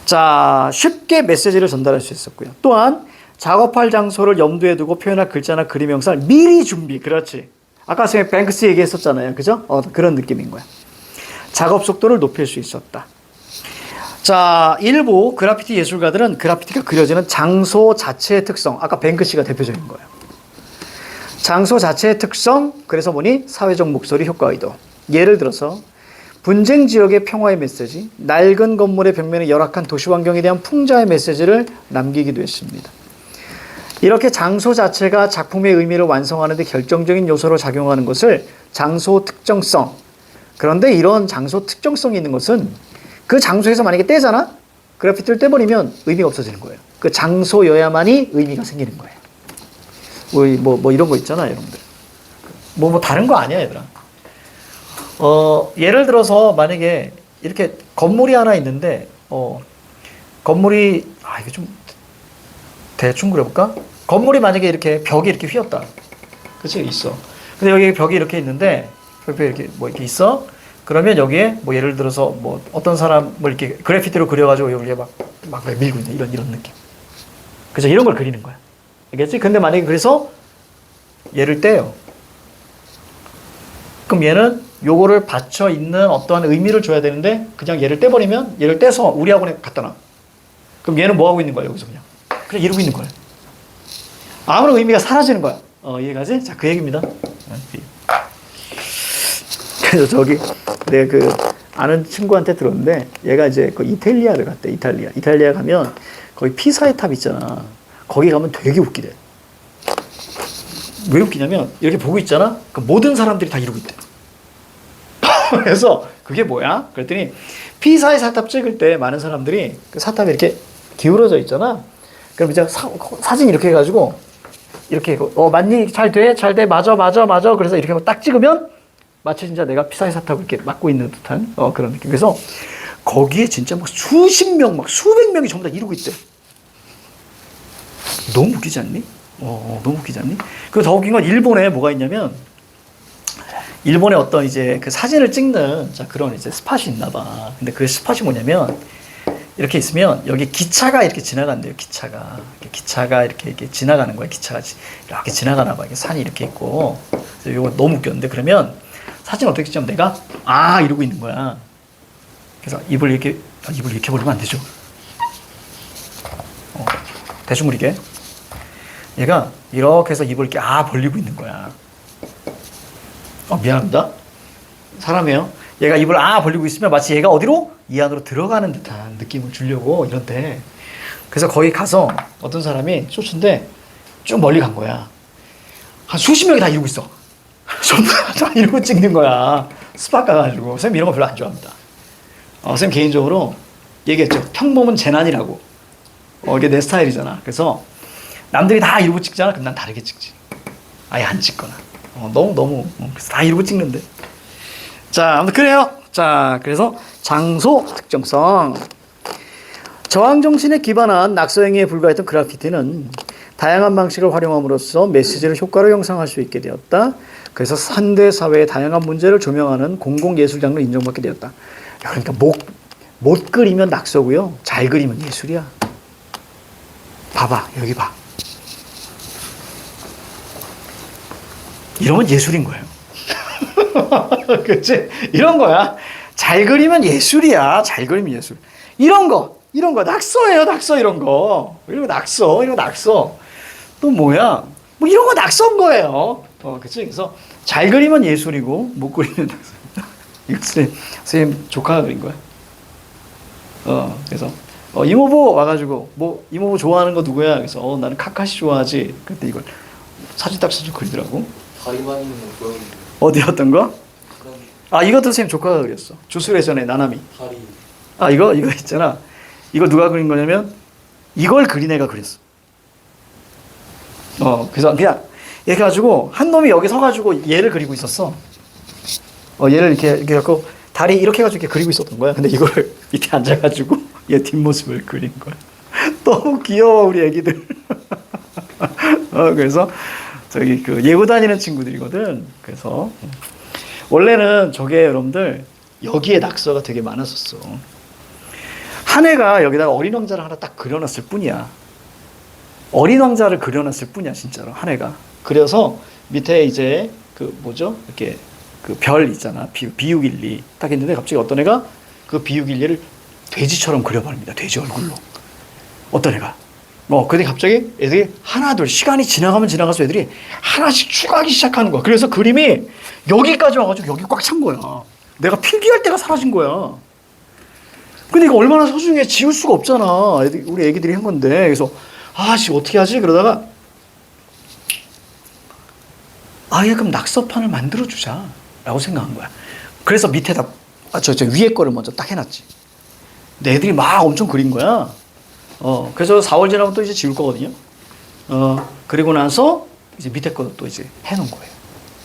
자, 쉽게 메시지를 전달할 수 있었고요. 또한 작업할 장소를 염두에 두고 표현할 글자나 그림 형상을 미리 준비. 그렇지. 아까 선생님 뱅크스 얘기했었잖아요. 그죠? 그런 느낌인 거야. 작업 속도를 높일 수 있었다. 자, 일부 그래피티 예술가들은 그래피티가 그려지는 장소 자체의 특성. 아까 뱅크시가 대표적인 거예요. 장소 자체의 특성. 그래서 보니 사회적 목소리 효과 의도. 예를 들어서 분쟁 지역의 평화의 메시지, 낡은 건물의 벽면에 열악한 도시 환경에 대한 풍자의 메시지를 남기기도 했습니다. 이렇게 장소 자체가 작품의 의미를 완성하는 데 결정적인 요소로 작용하는 것을 장소 특정성. 그런데 이런 장소 특정성이 있는 것은 그 장소에서 만약에 떼잖아? 그래피티를 떼버리면 의미가 없어지는 거예요. 그 장소여야만이 의미가 생기는 거예요. 뭐 이런 거 있잖아, 여러분들. 뭐 다른 거 아니야, 얘들아. 예를 들어서 만약에 이렇게 건물이 하나 있는데, 건물이, 이게 좀 대충 그려볼까? 건물이 만약에 이렇게 벽이 이렇게 휘었다. 그치? 있어. 근데 여기 벽이 이렇게 있는데, 벽에 이렇게 뭐 이렇게 있어? 그러면 여기에 뭐 예를 들어서 뭐 어떤 사람을 이렇게 그래피티로 그려가지고 여기에 막 밀고 있는 이런 느낌. 그래서 이런 걸 그리는 거야. 알겠지? 근데 만약에 그래서 얘를 떼요. 그럼 얘는 요거를 받쳐 있는 어떠한 의미를 줘야 되는데 그냥 얘를 떼버리면 얘를 떼서 우리 학원에 갖다 놔. 그럼 얘는 뭐 하고 있는 거야, 여기서 그냥 이러고 있는 거야. 아무런 의미가 사라지는 거야. 이해가지? 자, 그 얘기입니다. 그래서 내가 그 아는 친구한테 들었는데 얘가 이제 그 이탈리아를 갔대. 이탈리아 가면 거기 피사의 탑 있잖아. 거기 가면 되게 웃기대. 왜 웃기냐면 이렇게 보고 있잖아. 그 모든 사람들이 다 이러고 있대. 그래서 그게 뭐야? 그랬더니 피사의 사탑 찍을 때 많은 사람들이 그 사탑이 이렇게 기울어져 있잖아. 그럼 이제 사진 이렇게 해가지고 이렇게 맞니? 잘 돼? 맞아. 그래서 이렇게 딱 찍으면 마치 진짜 내가 피사의 사탑을 이렇게 맡고 있는 듯한 그런 느낌. 그래서 거기에 진짜 막 수십 명, 막 수백 명이 전부 다 이러고 있대. 너무 웃기지 않니? 너무 웃기지 않니? 그 더 웃긴 건 일본에 뭐가 있냐면 일본의 어떤 이제 그 사진을 찍는 자 그런 이제 스팟이 있나 봐. 근데 그 스팟이 뭐냐면 이렇게 있으면 여기 기차가 이렇게 지나간대요. 기차가 이렇게 지나가는 거야. 기차가 이렇게 지나가나 봐. 이게 산이 이렇게 있고. 그래서 이거 너무 웃겼는데 그러면 사진 어떻게 찍냐면 내가 이러고 있는 거야. 그래서 입을 이렇게 벌리면 안 되죠. 대충 그리게. 얘가 이렇게 해서 입을 이렇게 벌리고 있는 거야. 미안합니다. 사람이에요. 얘가 입을 벌리고 있으면 마치 얘가 어디로? 이 안으로 들어가는 듯한 느낌을 주려고 이런데. 그래서 거기 가서 어떤 사람이 쇼츠인데 쭉 멀리 간 거야. 한 수십 명이 다 이러고 있어. 전부 다 이러고 찍는 거야. 스팟 가가지고. 선생님 이런 거 별로 안 좋아합니다. 선생님 개인적으로 얘기했죠. 평범은 재난이라고. 이게 내 스타일이잖아. 그래서 남들이 다 이러고 찍잖아. 그럼 난 다르게 찍지. 아예 안 찍거나. 너무 그래서 다 이러고 찍는데. 자, 아무튼 그래요. 자, 그래서 장소 특정성. 저항 정신에 기반한 낙서 행위에 불과했던 그래피티는 다양한 방식을 활용함으로써 메시지를 효과로 형성할 수 있게 되었다. 그래서 현대 사회의 다양한 문제를 조명하는 공공 예술 장르로 인정받게 되었다. 그러니까 못 그리면 낙서고요. 잘 그리면 예술이야. 봐봐, 여기 봐. 이러면 예술인 거예요. 그치? 이런 거야. 잘 그리면 예술이야. 잘 그리면 예술. 이런 거. 낙서예요, 낙서, 이런 거. 이런 거 낙서. 또 뭐야? 뭐 이런 거 낙서인 거예요. 그치? 그래서 잘 그리면 예술이고, 못 그리면 낙서입니다. 이거 선생님 조카가 그린 거야. 그래서, 이모부 와가지고, 이모부 좋아하는 거 누구야? 그래서, 나는 카카시 좋아하지. 그때 이걸 사진 딱 사진 그리더라고. 다리만 있는 거 어디 어떤 거? 이것도 선생님 조카가 그렸어. 주술회전의 나나미. 다리. 이거 있잖아. 이거 누가 그린 거냐면 이걸 그린 애가 그렸어. 그래서 그냥 이렇게 가지고 한 놈이 여기 서가지고 얘를 그리고 있었어. 얘를 이렇게 갖고 다리 이렇게 해가지고 이렇게 그리고 있었던 거야. 근데 이걸 밑에 앉아가지고 얘 뒷모습을 그린 거야. 너무 귀여워 우리 애기들. 그래서 저기 그 예고 다니는 친구들이거든. 그래서 원래는 저게 여러분들 여기에 낙서가 되게 많았었어. 한 애가 여기다가 어린 왕자를 하나 딱 그려놨을 뿐이야. 어린 왕자를 그려놨을 뿐이야 진짜로 한 애가. 그려서 밑에 이제 그 뭐죠? 이렇게 그 별 있잖아. 비육일리 딱 있는데 갑자기 어떤 애가 그 비육일리를 돼지처럼 그려버립니다. 돼지 얼굴로. 어떤 애가. 근데 갑자기 애들이 하나둘 시간이 지나가면 지나가서 애들이 하나씩 추가하기 시작하는 거야. 그래서 그림이 여기까지 와가지고 여기 꽉 찬 거야. 내가 필기할 때가 사라진 거야. 근데 이거 얼마나 소중해. 지울 수가 없잖아. 우리 애기들이 한 건데. 그래서 어떻게 하지? 그러다가 그럼 낙서판을 만들어주자 라고 생각한 거야. 그래서 밑에다 저 위에 거를 먼저 딱 해놨지. 근데 애들이 막 엄청 그린 거야. 그래서 4월 지나면 또 이제 지울 거거든요. 그리고 나서 이제 밑에 것도 또 이제 해놓은 거예요.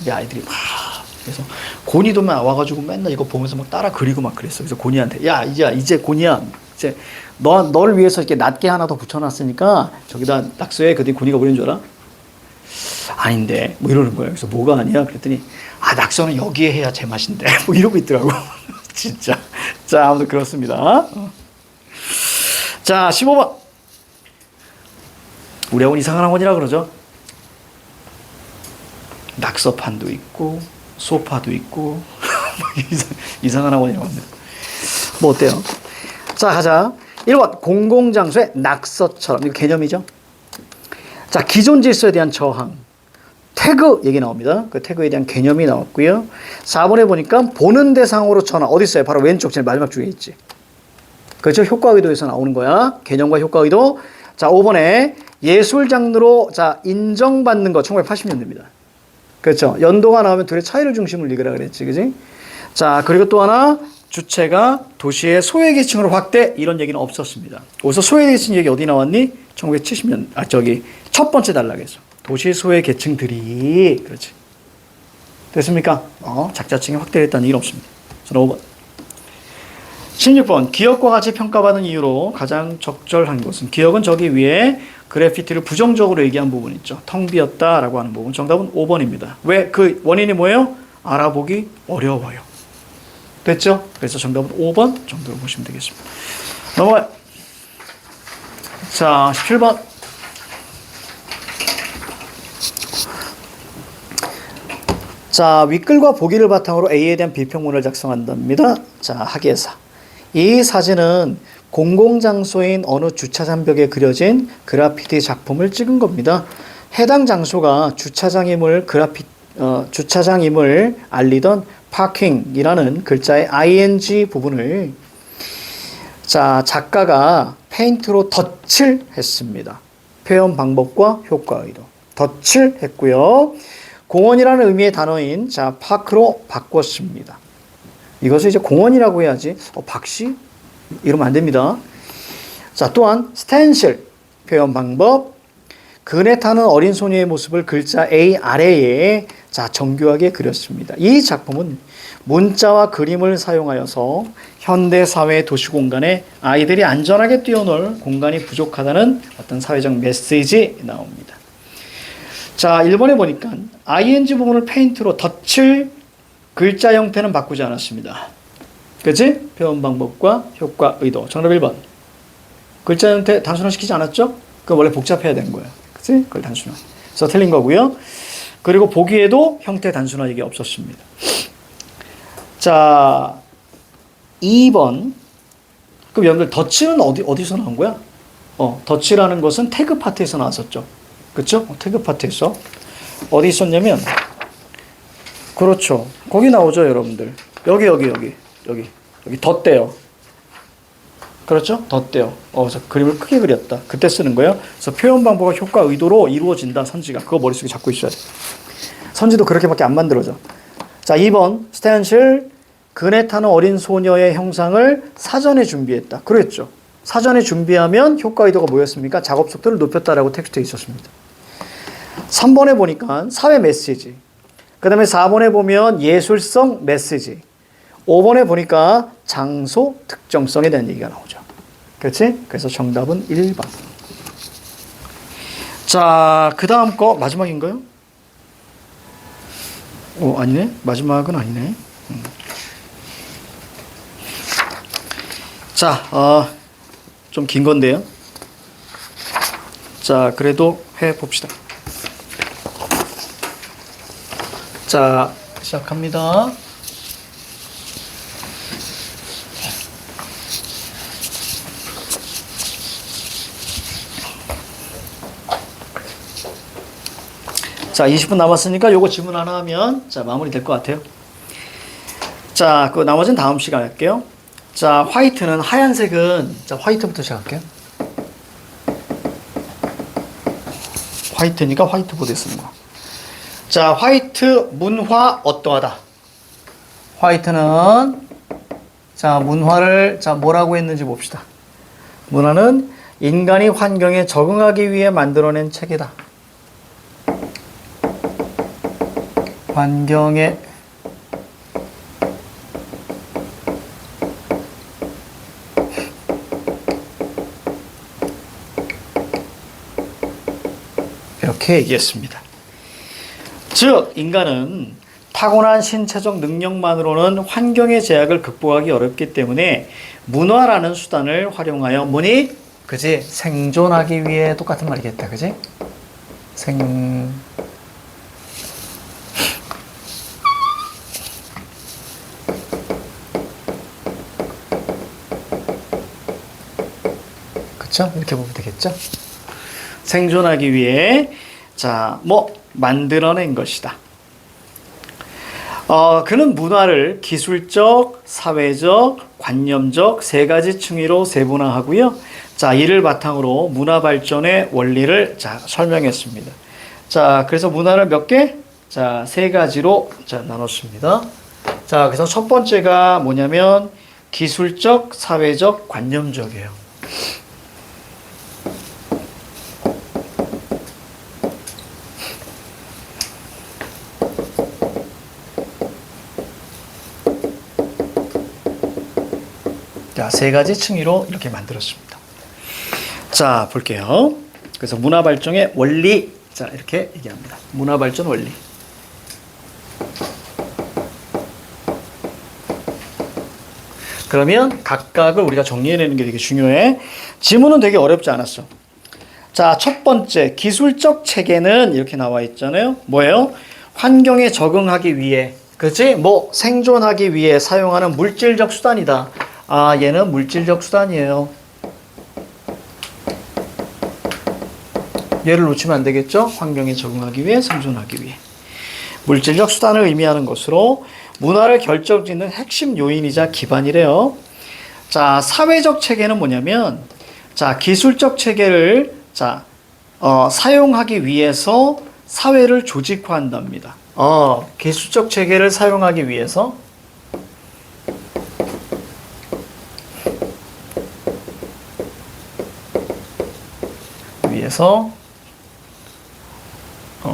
이제 아이들이 막 그래서 곤이도 막 와가지고 맨날 이거 보면서 막 따라 그리고 막 그랬어. 그래서 곤이한테 이제 곤이야 이제 너를 위해서 이렇게 낮게 하나 더 붙여놨으니까 저기다 낙서해. 그랬더니 곤이가 뭐라는 줄 알아? 아닌데 뭐 이러는 거예요. 그래서 뭐가 아니야? 그랬더니 낙서는 여기에 해야 제맛인데 뭐 이러고 있더라고. 진짜. 자 아무튼 그렇습니다. 자 15번 우리 학원 이상한 학원이라 그러죠. 낙서판도 있고 소파도 있고 이상한 학원이라고 합니다. 뭐 어때요? 자 가자. 1번 공공장소의 낙서처럼. 이거 개념이죠. 자 기존 질서에 대한 저항. 태그 얘기 나옵니다. 그 태그에 대한 개념이 나왔고요. 4번에 보니까 보는 대상으로 전환. 어디 있어요? 바로 왼쪽 제일 마지막 줄에 있지. 그렇죠? 효과 의도에서 나오는 거야. 개념과 효과 의도. 자 5번에 예술 장르로 인정받는 거 1980년대입니다. 그렇죠? 연도가 나오면 둘의 차이를 중심으로 읽으라 그랬지. 그지? 자 그리고 또 하나 주체가 도시의 소외계층으로 확대. 이런 얘기는 없었습니다. 거기서 소외계층 얘기 어디 나왔니? 1970년 첫 번째 단락에서 도시 소외계층들이 그렇지. 됐습니까? 작자층이 확대했다는 얘기는 없습니다. 저는 5번. 16번 기억과 같이 평가받는 이유로 가장 적절한 것은 기억은 저기 위에 그래피티를 부정적으로 얘기한 부분 있죠. 텅 비었다라고 하는 부분. 정답은 5번입니다. 왜? 그 원인이 뭐예요? 알아보기 어려워요. 됐죠? 그래서 정답은 5번 정도로 보시면 되겠습니다. 넘어가요. 자, 17번. 자, 윗글과 보기를 바탕으로 A에 대한 비평문을 작성한답니다. 자, 학예사. 이 사진은 공공장소인 어느 주차장벽에 그려진 그래피티 작품을 찍은 겁니다. 해당 장소가 주차장임을 알리던 파킹이라는 글자의 ing 부분을 자, 작가가 페인트로 덧칠 했습니다. 표현 방법과 효과 의도. 덧칠 했고요. 공원이라는 의미의 단어인 자, 파크로 바꿨습니다. 이것을 이제 공원이라고 해야지. 박씨? 이러면 안 됩니다. 자, 또한 스텐실 표현 방법. 그네 타는 어린 소녀의 모습을 글자 A 아래에 자, 정교하게 그렸습니다. 이 작품은 문자와 그림을 사용하여서 현대 사회 도시 공간에 아이들이 안전하게 뛰어놀 공간이 부족하다는 어떤 사회적 메시지 나옵니다. 자, 1번에 보니까 ing 부분을 페인트로 덧칠 글자 형태는 바꾸지 않았습니다. 그치? 표현 방법과 효과 의도. 정답 1번. 글자 형태 단순화시키지 않았죠? 그건 원래 복잡해야 되는 거예요. 그치? 그걸 단순화. 그래서 틀린 거고요. 그리고 보기에도 형태 단순화 얘기 없었습니다. 자, 2번. 그럼 여러분들 덧칠은 어디서 나온 거야? 덧칠하는 것은 태그 파트에서 나왔었죠. 그쵸? 태그 파트에서. 어디 있었냐면, 그렇죠. 거기 나오죠, 여러분들. 여기 덧대요. 그렇죠? 덧대요. 그래서 그림을 크게 그렸다. 그때 쓰는 거예요. 그래서 표현 방법과 효과 의도로 이루어진다, 선지가. 그거 머릿속에 잡고 있어야 돼. 선지도 그렇게밖에 안 만들어져. 자, 2번. 스탠실, 그네 타는 어린 소녀의 형상을 사전에 준비했다. 그랬죠. 사전에 준비하면 효과 의도가 뭐였습니까? 작업 속도를 높였다라고 텍스트에 있었습니다. 3번에 보니까 사회 메시지. 그 다음에 4번에 보면 예술성 메시지. 5번에 보니까 장소 특정성에 대한 얘기가 나오죠. 그렇지? 그래서 정답은 1번. 자, 그 다음 거 마지막인가요? 아니네. 마지막은 아니네. 자, 좀 긴 건데요. 자, 그래도 해봅시다. 자, 시작합니다. 자, 20분 남았으니까 요거 질문 하나 하면 자, 마무리 될 것 같아요. 자, 그 나머지는 다음 시간에 할게요. 자, 화이트는 하얀색은 자, 화이트부터 시작할게요. 화이트니까 화이트보드에 쓰는 거. 자, 화이트 문화 어떠하다. 화이트는 자, 문화를 자, 뭐라고 했는지 봅시다. 문화는 인간이 환경에 적응하기 위해 만들어낸 체계다. 환경에 이렇게 얘기했습니다. 즉, 인간은 타고난 신체적 능력만으로는 환경의 제약을 극복하기 어렵기 때문에 문화라는 수단을 활용하여 뭐니? 그지? 생존하기 위해 똑같은 말이겠다. 그지? 그쵸? 이렇게 보면 되겠죠? 생존하기 위해 자, 만들어낸 것이다. 그는 문화를 기술적, 사회적, 관념적 세 가지 층위로 세분화하고요. 자, 이를 바탕으로 문화 발전의 원리를 자, 설명했습니다. 자, 그래서 문화를 몇 개? 자, 세 가지로 자, 나눴습니다. 자, 그래서 첫 번째가 뭐냐면 기술적, 사회적, 관념적이에요. 자, 세 가지 층위로 이렇게 만들었습니다. 자, 볼게요. 그래서 문화 발전의 원리. 자, 이렇게 얘기합니다. 문화 발전 원리. 그러면 각각을 우리가 정리해내는 게 되게 중요해. 지문은 되게 어렵지 않았어. 자, 첫 번째 기술적 체계는 이렇게 나와 있잖아요. 뭐예요? 환경에 적응하기 위해, 그렇지? 뭐 생존하기 위해 사용하는 물질적 수단이다. 아, 얘는 물질적 수단이에요. 얘를 놓치면 안 되겠죠? 환경에 적응하기 위해, 생존하기 위해. 물질적 수단을 의미하는 것으로 문화를 결정짓는 핵심 요인이자 기반이래요. 자, 사회적 체계는 뭐냐면, 자, 기술적 체계를 사용하기 위해서 사회를 조직화한답니다. 기술적 체계를 사용하기 위해서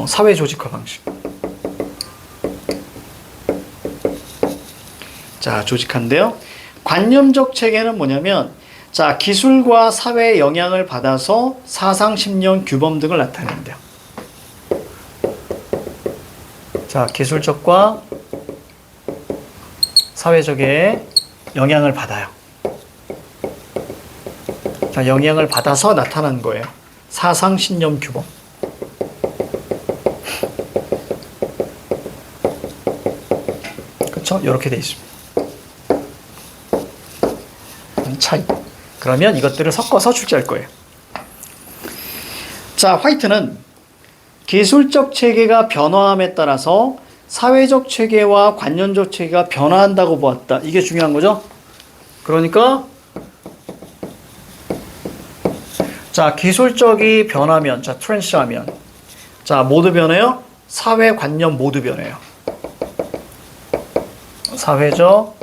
사회 조직화 방식. 자, 조직한데요. 관념적 체계는 뭐냐면, 자, 기술과 사회의 영향을 받아서 사상, 신념, 규범 등을 나타낸대요. 자, 기술적과 사회적의 영향을 받아요. 자, 영향을 받아서 나타난 거예요. 사상, 신념, 규범. 그렇죠? 이렇게 돼 있습니다. 차이. 그러면 이것들을 섞어서 출제할 거예요. 자, 화이트는 기술적 체계가 변화함에 따라서 사회적 체계와 관념적 체계가 변화한다고 보았다. 이게 중요한 거죠. 그러니까 자, 기술적이 변하면, 자, 트랜스하면, 자, 모두 변해요. 사회 관념 모두 변해요. 사회적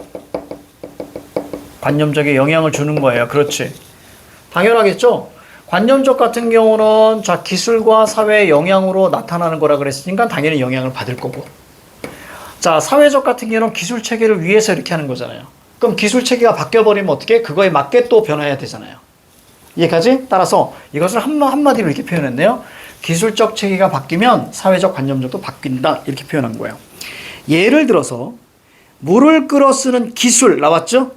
관념적인 영향을 주는 거예요. 그렇지. 당연하겠죠? 관념적 같은 경우는 자, 기술과 사회의 영향으로 나타나는 거라 그랬으니까 당연히 영향을 받을 거고. 자, 사회적 같은 경우는 기술 체계를 위해서 이렇게 하는 거잖아요. 그럼 기술 체계가 바뀌어버리면 어떻게? 그거에 맞게 또 변화해야 되잖아요. 이해가지? 따라서 이것을 한마디로 이렇게 표현했네요. 기술적 체계가 바뀌면 사회적 관념적도 바뀐다. 이렇게 표현한 거예요. 예를 들어서 물을 끌어 쓰는 기술 나왔죠?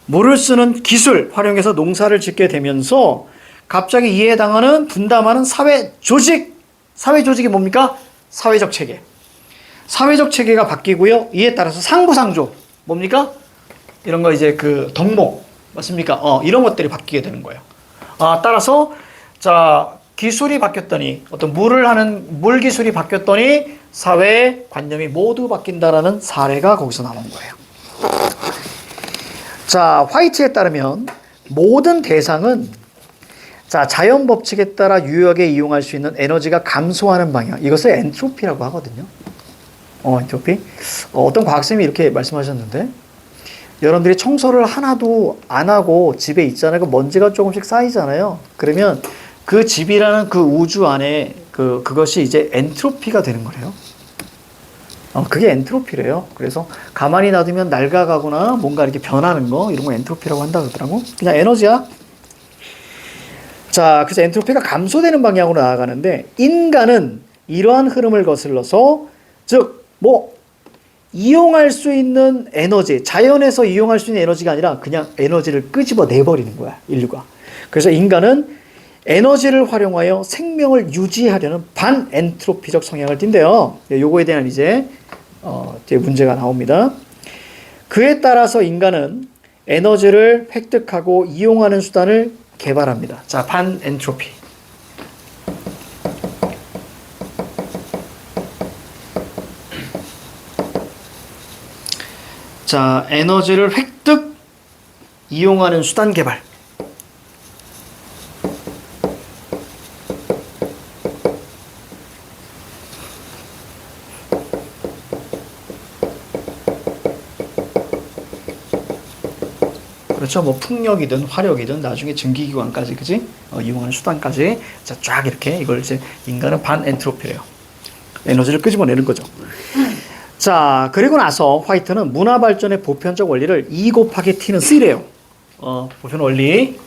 물을 쓰는 기술 활용해서 농사를 짓게 되면서 갑자기 이에 당하는 분담하는 사회 조직이 뭡니까? 사회적 체계. 사회적 체계가 바뀌고요. 이에 따라서 상부상조 뭡니까? 이런 거 이제 그 덕목 맞습니까? 이런 것들이 바뀌게 되는 거예요. 따라서 자, 기술이 바뀌었더니 어떤 물 기술이 바뀌었더니 사회 관념이 모두 바뀐다라는 사례가 거기서 나온 거예요. 자, 화이트에 따르면 모든 대상은 자, 자연 법칙에 따라 유효하게 이용할 수 있는 에너지가 감소하는 방향. 이것을 엔트로피라고 하거든요. 엔트로피. 어떤 과학쌤이 이렇게 말씀하셨는데 여러분들이 청소를 하나도 안 하고 집에 있잖아요. 그 먼지가 조금씩 쌓이잖아요. 그러면 그 집이라는 그 우주 안에 그것이 이제 엔트로피가 되는 거래요. 그게 엔트로피래요. 그래서 가만히 놔두면 낡아가거나 뭔가 이렇게 변하는 거 이런 거 엔트로피라고 한다 그러더라고. 그냥 에너지야. 자, 그래서 엔트로피가 감소되는 방향으로 나아가는데 인간은 이러한 흐름을 거슬러서 즉 이용할 수 있는 에너지, 자연에서 이용할 수 있는 에너지가 아니라 그냥 에너지를 끄집어 내버리는 거야, 인류가. 그래서 인간은 에너지를 활용하여 생명을 유지하려는 반엔트로피적 성향을 띈대요. 요거에 대한 이제 문제가 나옵니다. 그에 따라서 인간은 에너지를 획득하고 이용하는 수단을 개발합니다. 자, 반엔트로피. 자, 에너지를 획득, 이용하는 수단 개발. 그렇죠. 뭐 풍력이든 화력이든 나중에 증기기관까지, 그지? 이용하는 수단까지. 자, 쫙 이렇게 이걸 이제 인간은 반엔트로피래요. 에너지를 끄집어내는 거죠. 자, 그리고 나서 화이트는 문화 발전의 보편적 원리를 2 곱하기 T는 C래요. 보편 원리.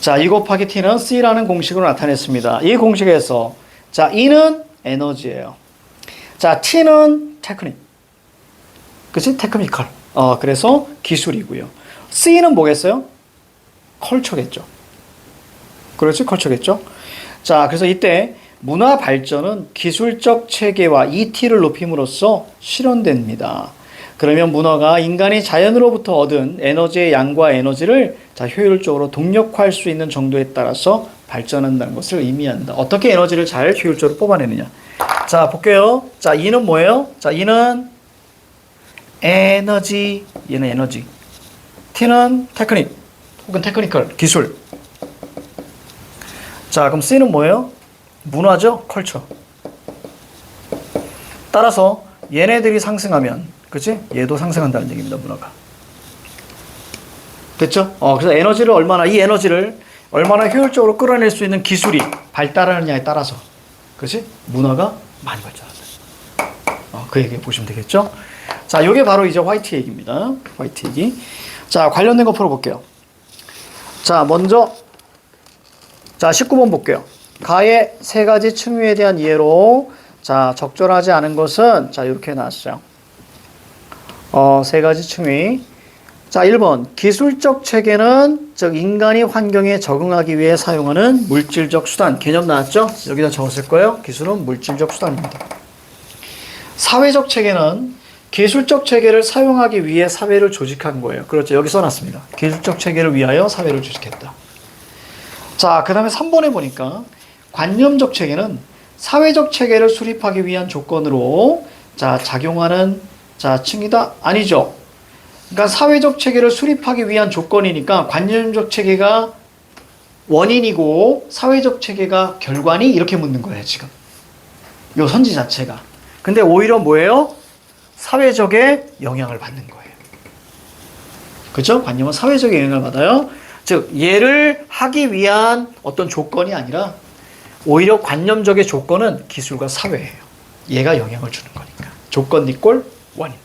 자, E 곱하기 T는 C라는 공식으로 나타냈습니다. 이 공식에서 자, E는 에너지예요. 자, T는 테크닉. 그치? 테크니컬. 그래서 기술이고요. C는 뭐겠어요? 컬처겠죠. 그렇지? 컬처겠죠. 자, 그래서 이때 문화 발전은 기술적 체계와 ET를 높임으로써 실현됩니다. 그러면 문화가 인간이 자연으로부터 얻은 에너지의 양과 에너지를 자, 효율적으로 동력화할 수 있는 정도에 따라서 발전한다는 것을 의미한다. 어떻게 에너지를 잘 효율적으로 뽑아내느냐. 자, 볼게요. 자, E는 뭐예요? 자, E는 에너지, 얘는 에너지. T는 테크닉, 혹은 테크니컬, 기술. 자, 그럼 C는 뭐예요? 문화죠? 컬처. 따라서 얘네들이 상승하면, 그치? 얘도 상승한다는 얘기입니다, 문화가. 됐죠? 그래서 이 에너지를 얼마나 효율적으로 끌어낼 수 있는 기술이 발달하느냐에 따라서, 그치? 문화가 많이 발전한다. 그 얘기 보시면 되겠죠? 자, 요게 바로 이제 화이트 얘기입니다. 화이트 얘기. 자, 관련된 거 풀어볼게요. 자, 먼저, 자, 19번 볼게요. 가의 세 가지 층위에 대한 이해로, 자, 적절하지 않은 것은, 자, 이렇게 나왔어요. 세 가지 층위. 자, 1번. 기술적 체계는, 즉, 인간이 환경에 적응하기 위해 사용하는 물질적 수단. 개념 나왔죠? 여기다 적었을 거예요. 기술은 물질적 수단입니다. 사회적 체계는 기술적 체계를 사용하기 위해 사회를 조직한 거예요. 그렇죠. 여기 써놨습니다. 기술적 체계를 위하여 사회를 조직했다. 자, 그 다음에 3번에 보니까 관념적 체계는 사회적 체계를 수립하기 위한 조건으로 자, 작용하는 자, 층이다? 아니죠. 그러니까 사회적 체계를 수립하기 위한 조건이니까 관념적 체계가 원인이고 사회적 체계가 결과니? 이렇게 묻는 거예요, 지금. 요 선지 자체가. 근데 오히려 뭐예요? 사회적의 영향을 받는 거예요. 그렇죠? 관념은 사회적인 영향을 받아요. 즉, 얘를 하기 위한 어떤 조건이 아니라 오히려 관념적의 조건은 기술과 사회예요. 얘가 영향을 주는 거니까. 조건 니꼴 원인.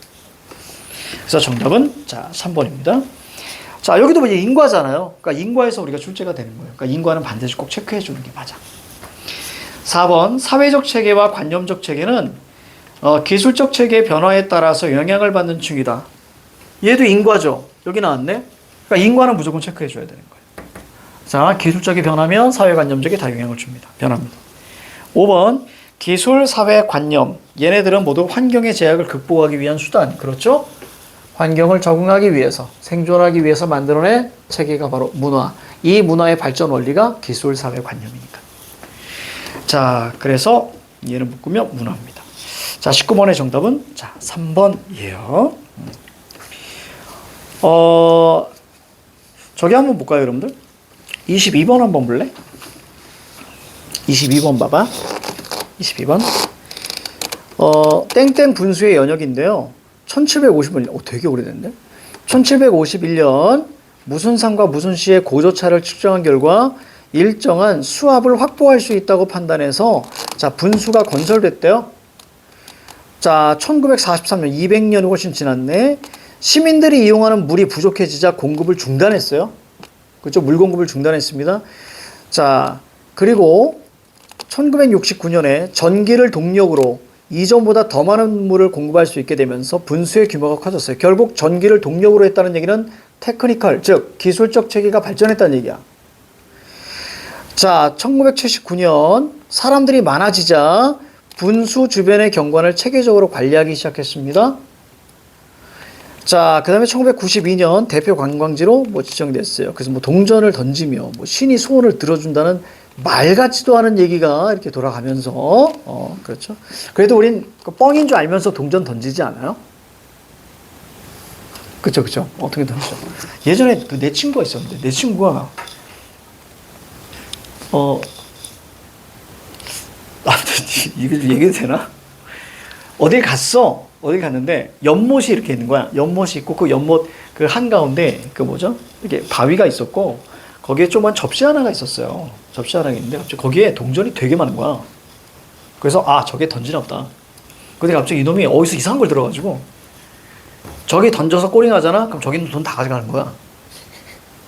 그래서 정답은 자 3번입니다. 자, 여기도 이제 인과잖아요. 그러니까 인과에서 우리가 출제가 되는 거예요. 그러니까 인과는 반드시 꼭 체크해 주는 게 맞아. 4번 사회적 체계와 관념적 체계는 기술적 체계의 변화에 따라서 영향을 받는 층이다. 얘도 인과죠. 여기 나왔네. 그러니까 인과는 무조건 체크해 줘야 되는 거예요. 자, 기술적이 변하면 사회관념적이 다 영향을 줍니다. 변합니다. 5번 기술, 사회, 관념. 얘네들은 모두 환경의 제약을 극복하기 위한 수단. 그렇죠? 환경을 적응하기 위해서, 생존하기 위해서 만들어낸 체계가 바로 문화. 이 문화의 발전 원리가 기술, 사회, 관념이니까. 자, 그래서 얘를 묶으면 문화입니다. 자, 19번의 정답은 자, 3번이에요. 저기 한번 볼까요, 여러분들? 22번 한번 볼래? 22번 봐봐. 22번. 땡땡 분수의 연역인데요. 1751년, 되게 오래됐는데? 1751년 무슨 산과 무슨 시의 고조차를 측정한 결과 일정한 수압을 확보할 수 있다고 판단해서 자, 분수가 건설됐대요. 자, 1943년, 200년이 훨씬 지났네. 시민들이 이용하는 물이 부족해지자 공급을 중단했어요. 그렇죠? 물 공급을 중단했습니다. 자, 그리고 1969년에 전기를 동력으로 이전보다 더 많은 물을 공급할 수 있게 되면서 분수의 규모가 커졌어요. 결국 전기를 동력으로 했다는 얘기는 테크니컬, 즉 기술적 체계가 발전했다는 얘기야. 자, 1979년 사람들이 많아지자 분수 주변의 경관을 체계적으로 관리하기 시작했습니다. 자, 그 다음에 1992년 대표 관광지로 지정됐어요. 그래서 동전을 던지며 신이 소원을 들어준다는 말 같지도 않은 얘기가 이렇게 돌아가면서, 그렇죠. 그래도 우린 뻥인 줄 알면서 동전 던지지 않아요? 그쵸. 어떻게 던지죠? 예전에 내 친구가 있었는데, 내 친구가, 이게 얘기도 되나? 어딜 갔는데, 연못이 이렇게 있는 거야. 연못이 있고, 그 연못, 그 한가운데, 이렇게 바위가 있었고, 거기에 조그만 접시 하나가 있었어요. 접시 하나가 있는데, 갑자기 거기에 동전이 되게 많은 거야. 그래서, 저게 던지나 보다. 근데 갑자기 이놈이 어디서 이상한 걸 들어가지고, 저기 던져서 꼬리 나잖아? 그럼 저기 있는 돈 다 가져가는 거야.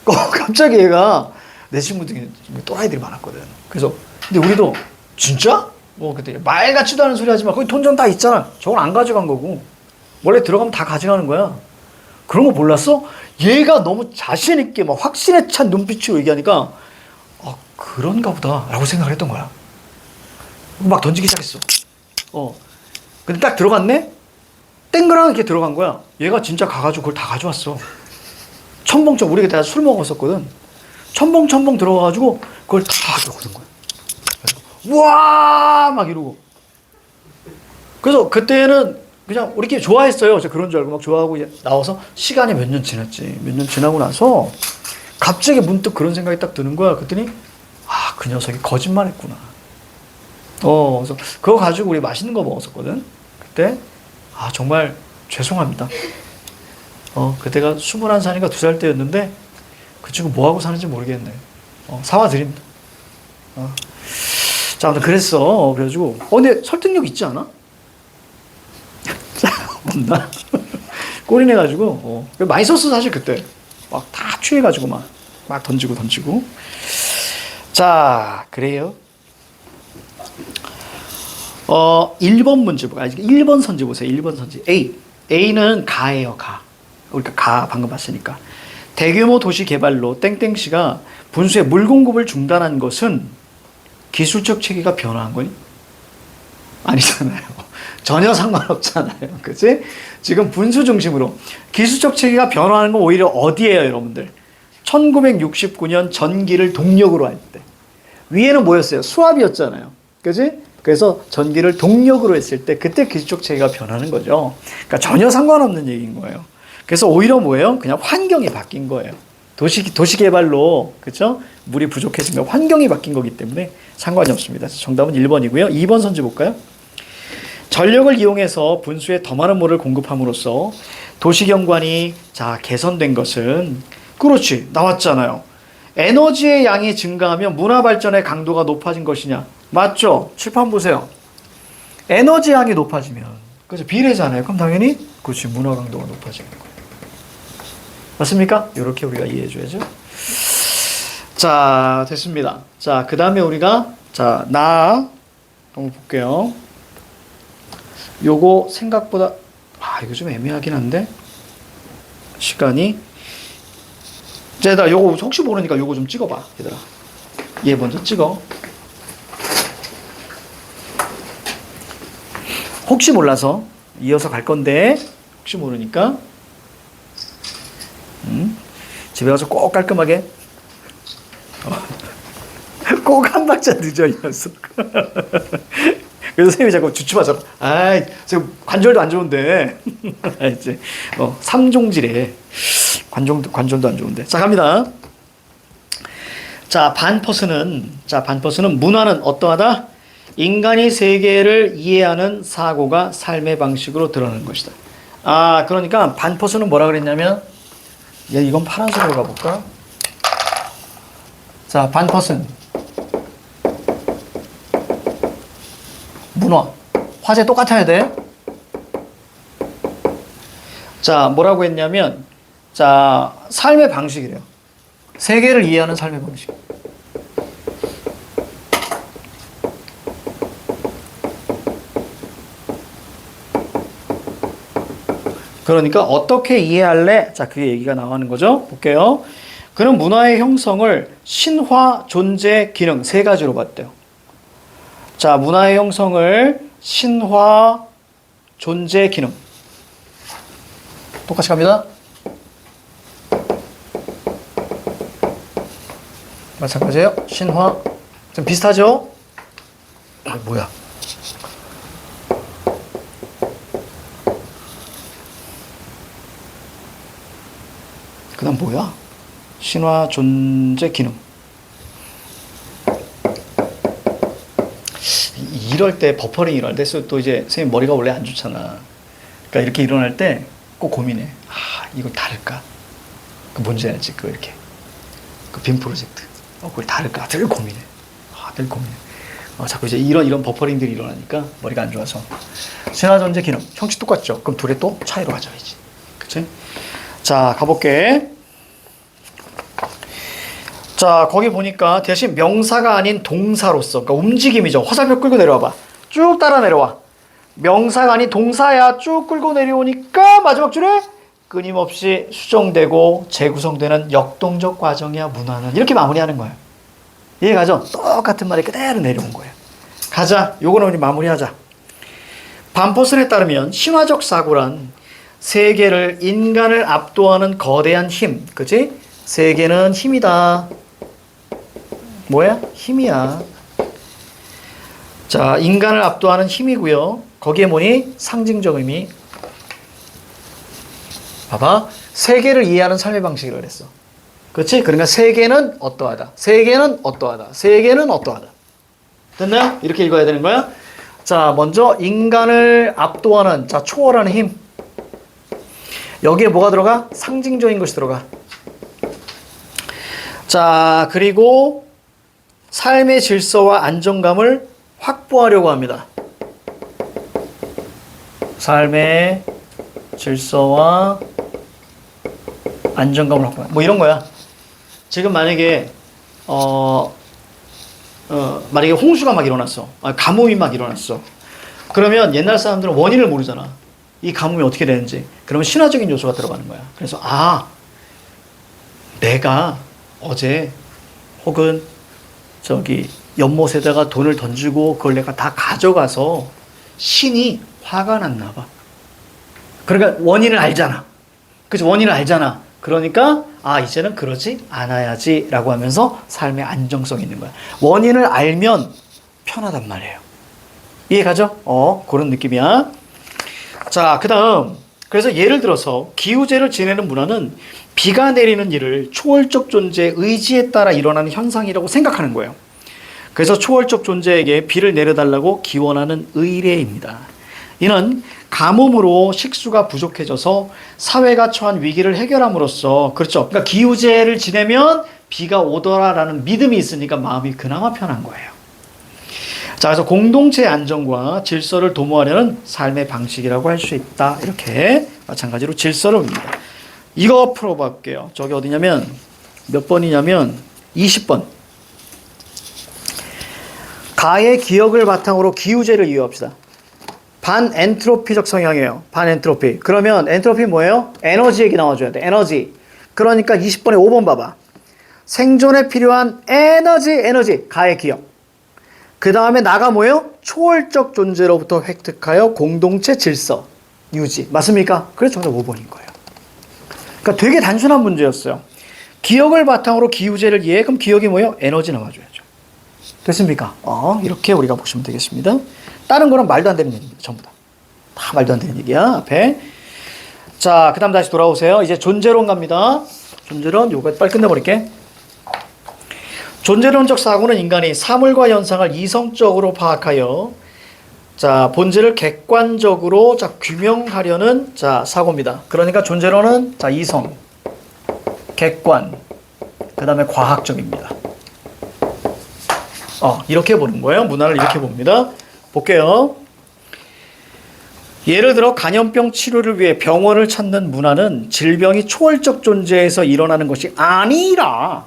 갑자기 얘가 내 친구들이 또라이들이 많았거든. 그래서 근데 우리도 진짜? 뭐 그때 말 같지도 않은 소리 하지 마. 거기 돈 좀 다 있잖아. 저건 안 가져간 거고. 원래 들어가면 다 가져가는 거야. 그런 거 몰랐어? 얘가 너무 자신 있게 막 확신에 찬 눈빛으로 얘기하니까 아, 그런가 보다라고 생각을 했던 거야. 막 던지기 시작했어. 근데 딱 들어갔네? 땡그랑 이렇게 들어간 거야. 얘가 진짜 가가지고 그걸 다 가져왔어. 첨벙첨벙, 우리 그때 술 먹었었거든. 첨벙첨벙 들어가가지고 그걸 다 가져오는 거야. 우와! 막 이러고. 그래서 그때는 그냥 우리끼리 좋아했어요. 저 그런 줄 알고 막 좋아하고 이제 나와서 시간이 몇 년 지났지. 몇 년 지나고 나서 갑자기 문득 그런 생각이 딱 드는 거야. 그랬더니 아, 그 녀석이 거짓말 했구나. 그래서 그거 가지고 우리 맛있는 거 먹었었거든. 그때 아, 정말 죄송합니다. 그때가 21살인가 2살 때였는데 그 친구 뭐 하고 사는지 모르겠네. 사와 드립니다. 자, 아무튼 그랬어. 그래가지고 근데 설득력 있지 않아? 없나? 꼴이내가지고 많이 썼어 사실 그때. 막 다 취해가지고 막 던지고. 자, 그래요. 1번 문제 보고 1번 선지 보세요. 1번 선지. A는 가예요. 가. 우리가 가 방금 봤으니까. 대규모 도시 개발로 땡땡시가 분수의 물 공급을 중단한 것은 기술적 체계가 변화한 거니? 아니잖아요. 전혀 상관없잖아요. 그치? 지금 분수 중심으로 기술적 체계가 변화하는 건 오히려 어디예요, 여러분들? 1969년 전기를 동력으로 할 때. 위에는 뭐였어요? 수압이었잖아요. 그치? 그래서 전기를 동력으로 했을 때 그때 기술적 체계가 변하는 거죠. 그러니까 전혀 상관없는 얘기인 거예요. 그래서 오히려 뭐예요? 그냥 환경이 바뀐 거예요. 도시 개발로, 그쵸? 물이 부족해지면 환경이 바뀐 거기 때문에 상관이 없습니다. 정답은 1번이고요. 2번 선지 볼까요? 전력을 이용해서 분수에 더 많은 물을 공급함으로써 도시 경관이 개선된 것은 그렇지, 나왔잖아요. 에너지의 양이 증가하면 문화 발전의 강도가 높아진 것이냐? 맞죠? 칠판 보세요. 에너지 양이 높아지면 그래서 비례잖아요. 그럼 당연히 그렇지, 문화 강도가 높아지는 거예요. 맞습니까? 이렇게 우리가 이해해 줘야죠. 자, 됐습니다. 자, 그 다음에 우리가 나 한번 볼게요. 요거 생각보다 이거 좀 애매하긴 한데 시간이 얘들아, 요거 혹시 모르니까 요거 좀 찍어봐. 얘들아, 얘 먼저 찍어. 혹시 몰라서 이어서 갈 건데 혹시 모르니까 집에 가서 꼭 깔끔하게 꼭 한 박자 늦어 이 녀석. 그래서 선생님이 자꾸 주춤하잖아. 지금 관절도 안 좋은데. 이제 3종질에 관절도 안 좋은데. 자, 갑니다. 자, 반퍼스는 문화는 어떠하다? 인간이 세계를 이해하는 사고가 삶의 방식으로 드러나는 것이다. 그러니까 반퍼스는 뭐라 그랬냐면, 이건 파란색으로 가볼까? 자, 반퍼스는 문화. 화제 똑같아야 돼. 자, 뭐라고 했냐면, 삶의 방식이래요. 세계를 이해하는 삶의 방식. 그러니까 어떻게 이해할래? 자, 그 얘기가 나오는 거죠. 볼게요. 그는 문화의 형성을 신화, 존재, 기능 세 가지로 봤대요. 자, 문화의 형성을 신화, 존재, 기능. 똑같이 갑니다. 마찬가지예요. 신화. 좀 비슷하죠? 뭐야? 그 다음 뭐야? 신화, 존재, 기능. 이럴 때 버퍼링이 일어날 때 또 이제 선생님 머리가 원래 안 좋잖아. 그러니까 이렇게 일어날 때 꼭 고민해. 이걸 다를까? 그 뭔지 알지? 이렇게 그 빔 프로젝트. 그걸 다를까? 늘 고민해. 늘 고민해. 자꾸 이제 이런 버퍼링들이 일어나니까 머리가 안 좋아서. 신화, 존재, 기능. 형식 똑같죠? 그럼 둘의 또 차이로 가져야지. 그치? 자, 가볼게. 자, 거기 보니까 대신 명사가 아닌 동사로서, 그러니까 움직임이죠. 화살표 끌고 내려와봐. 쭉 따라 내려와. 명사가 아닌 동사야. 쭉 끌고 내려오니까 마지막 줄에 끊임없이 수정되고 재구성되는 역동적 과정이야, 문화는. 이렇게 마무리하는 거예요. 이해가죠? 똑같은 말이 그대로 내려온 거예요. 가자. 요거는 우리 마무리하자. 반포슨에 따르면 신화적 사고란 세계를, 인간을 압도하는 거대한 힘. 그치? 세계는 힘이다. 뭐야? 힘이야. 자, 인간을 압도하는 힘이고요. 거기에 뭐니? 상징적 의미. 봐봐. 세계를 이해하는 삶의 방식이라고 그랬어. 그렇지? 그러니까 세계는 어떠하다. 세계는 어떠하다. 세계는 어떠하다. 됐나요? 이렇게 읽어야 되는 거야. 자, 먼저 인간을 압도하는, 자, 초월하는 힘. 여기에 뭐가 들어가? 상징적인 것이 들어가. 자, 그리고 삶의 질서와 안정감을 확보하려고 합니다. 삶의 질서와 안정감을 확보하는, 뭐 이런 거야. 지금 만약에 만약에 홍수가 막 일어났어. 가뭄이 막 일어났어. 그러면 옛날 사람들은 원인을 모르잖아. 이 가뭄이 어떻게 되는지. 그러면 신화적인 요소가 들어가는 거야. 그래서 내가 어제 혹은 저기 연못에다가 돈을 던지고 그걸 내가 다 가져가서 신이 화가 났나 봐. 그러니까 원인을 알잖아. 그래서 원인을 알잖아. 그러니까 이제는 그러지 않아야지 라고 하면서 삶의 안정성이 있는 거야. 원인을 알면 편하단 말이에요. 이해가죠? 그런 느낌이야. 자, 그 다음, 그래서 예를 들어서 기우제를 지내는 문화는 비가 내리는 일을 초월적 존재의 의지에 따라 일어나는 현상이라고 생각하는 거예요. 그래서 초월적 존재에게 비를 내려달라고 기원하는 의례입니다. 이는 가뭄으로 식수가 부족해져서 사회가 처한 위기를 해결함으로써, 그렇죠. 그러니까 기우제를 지내면 비가 오더라라는 믿음이 있으니까 마음이 그나마 편한 거예요. 자, 그래서 공동체의 안정과 질서를 도모하려는 삶의 방식이라고 할 수 있다. 이렇게 마찬가지로 질서를 봅니다. 이거 풀어볼게요. 저기 어디냐면 몇 번이냐면 20번. 가의 기억을 바탕으로 기우제를 이해합시다. 반엔트로피적 성향이에요. 반엔트로피. 그러면 엔트로피 뭐예요? 에너지 얘기 나와줘야 돼. 에너지. 그러니까 20번에 5번 봐봐. 생존에 필요한 에너지. 가의 기억. 그 다음에 나가 뭐예요? 초월적 존재로부터 획득하여 공동체 질서 유지. 맞습니까? 그래서 정답 5번인 거예요. 그러니까 되게 단순한 문제였어요. 기억을 바탕으로 기우제를 이해해. 그럼 기억이 뭐예요? 에너지 나와줘야죠. 됐습니까? 이렇게 우리가 보시면 되겠습니다. 다른 거는 말도 안 되는 얘기입니다. 전부 다. 다 말도 안 되는 얘기야. 앞에. 자, 그 다음 다시 돌아오세요. 이제 존재론 갑니다. 존재론, 요거 빨리 끝내버릴게. 존재론적 사고는 인간이 사물과 현상을 이성적으로 파악하여 자, 본질을 객관적으로 규명하려는 사고입니다. 그러니까 존재론은 이성, 객관, 그 다음에 과학적입니다. 이렇게 보는 거예요. 문화를 이렇게 봅니다. 볼게요. 예를 들어 간염병 치료를 위해 병원을 찾는 문화는 질병이 초월적 존재에서 일어나는 것이 아니라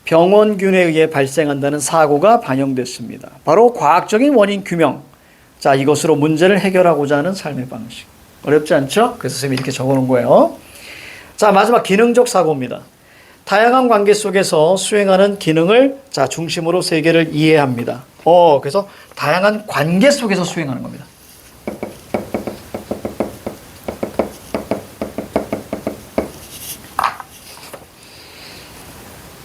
병원균에 의해 발생한다는 사고가 반영됐습니다. 바로 과학적인 원인 규명. 자, 이것으로 문제를 해결하고자 하는 삶의 방식. 어렵지 않죠? 그래서 선생님이 이렇게 적어놓은 거예요. 자, 마지막 기능적 사고입니다. 다양한 관계 속에서 수행하는 기능을 중심으로 세계를 이해합니다. 그래서 다양한 관계 속에서 수행하는 겁니다.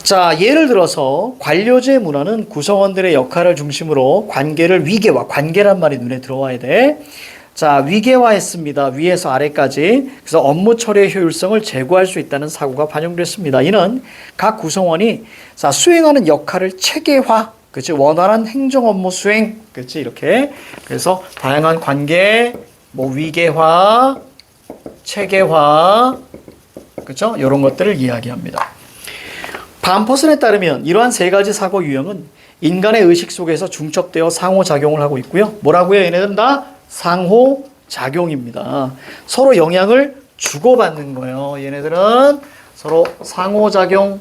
자, 예를 들어서 관료제 문화는 구성원들의 역할을 중심으로 관계를 위계화, 관계란 말이 눈에 들어와야 돼. 자, 위계화했습니다. 위에서 아래까지. 그래서 업무 처리의 효율성을 제고할 수 있다는 사고가 반영됐습니다. 이는 각 구성원이 수행하는 역할을 체계화, 그렇지, 원활한 행정 업무 수행, 그렇지, 이렇게. 그래서 다양한 관계, 위계화, 체계화, 그렇죠, 이런 것들을 이야기합니다. 반퍼슨에 따르면 이러한 세 가지 사고 유형은 인간의 의식 속에서 중첩되어 상호작용을 하고 있고요. 뭐라고요? 얘네들은 다 상호작용입니다. 서로 영향을 주고받는 거예요. 얘네들은 서로 상호작용,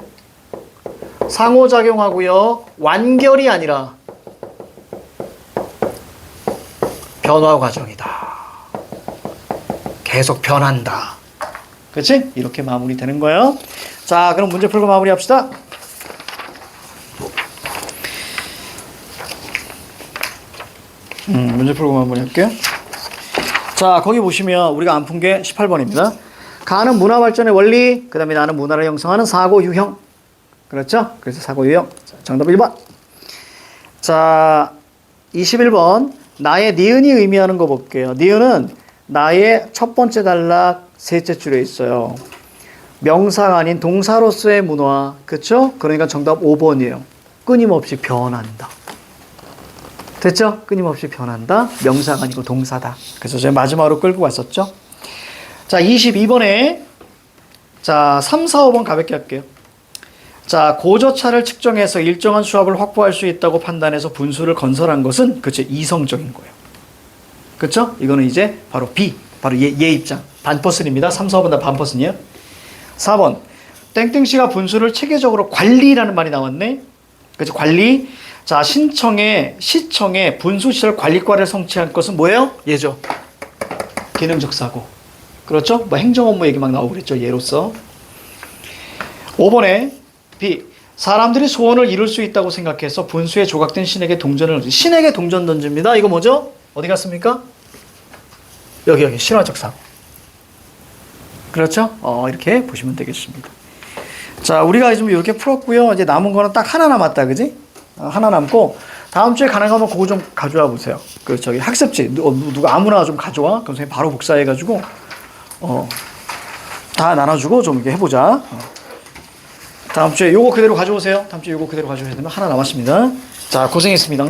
상호작용하고요. 완결이 아니라 변화 과정이다. 계속 변한다. 그렇지? 이렇게 마무리되는 거예요. 자, 그럼 문제 풀고 마무리합시다. 문제 풀고 마무리할게요. 자, 거기 보시면 우리가 안 푼 게 18번입니다. 가는 문화 발전의 원리, 그 다음에 나는 문화를 형성하는 사고 유형. 그렇죠? 그래서 사고 유형. 정답 1번. 자, 21번. 나의 니은이 의미하는 거 볼게요. 니은은 나의 첫 번째 단락, 셋째 줄에 있어요. 명사가 아닌 동사로서의 문화. 그렇죠? 그러니까 정답 5번이에요. 끊임없이 변한다. 됐죠? 끊임없이 변한다. 명사가 아니고 동사다. 그래서 제가 마지막으로 끌고 왔었죠. 자, 22번에 자, 3, 4, 5번 가볍게 할게요. 자, 고저차를 측정해서 일정한 수압을 확보할 수 있다고 판단해서 분수를 건설한 것은 그쵸 이성적인 거예요. 그쵸? 이거는 이제 바로 B, 바로 얘 입장. 반퍼슨입니다. 3, 4, 5번 다 반퍼슨이에요. 4번 땡땡씨가 분수를 체계적으로 관리라는 말이 나왔네. 그쵸? 관리. 자, 시청에 분수시설 관리과를 성취한 것은 뭐예요? 얘죠. 기능적 사고. 그렇죠? 뭐 행정 업무 얘기 막 나오고 그랬죠. 예로서. 5번에 B. 사람들이 소원을 이룰 수 있다고 생각해서 분수에 조각된 신에게 동전을 던지. 신에게 동전 던집니다. 이거 뭐죠? 어디 갔습니까? 여기 신화적 사고. 그렇죠? 이렇게 보시면 되겠습니다. 자, 우리가 지금 이렇게 풀었고요. 이제 남은 거는 딱 하나 남았다. 그지? 하나 남고 다음 주에 가능하면 그거 좀 가져와 보세요. 그 저기 학습지 누가 아무나 좀 가져와. 그럼 선생님 바로 복사해 가지고 다 나눠주고 좀 이렇게 해보자. 다음 주에 요거 그대로 가져오세요. 다음 주에 요거 그대로 가져오셔야 되면 하나 남았습니다. 자, 고생했습니다.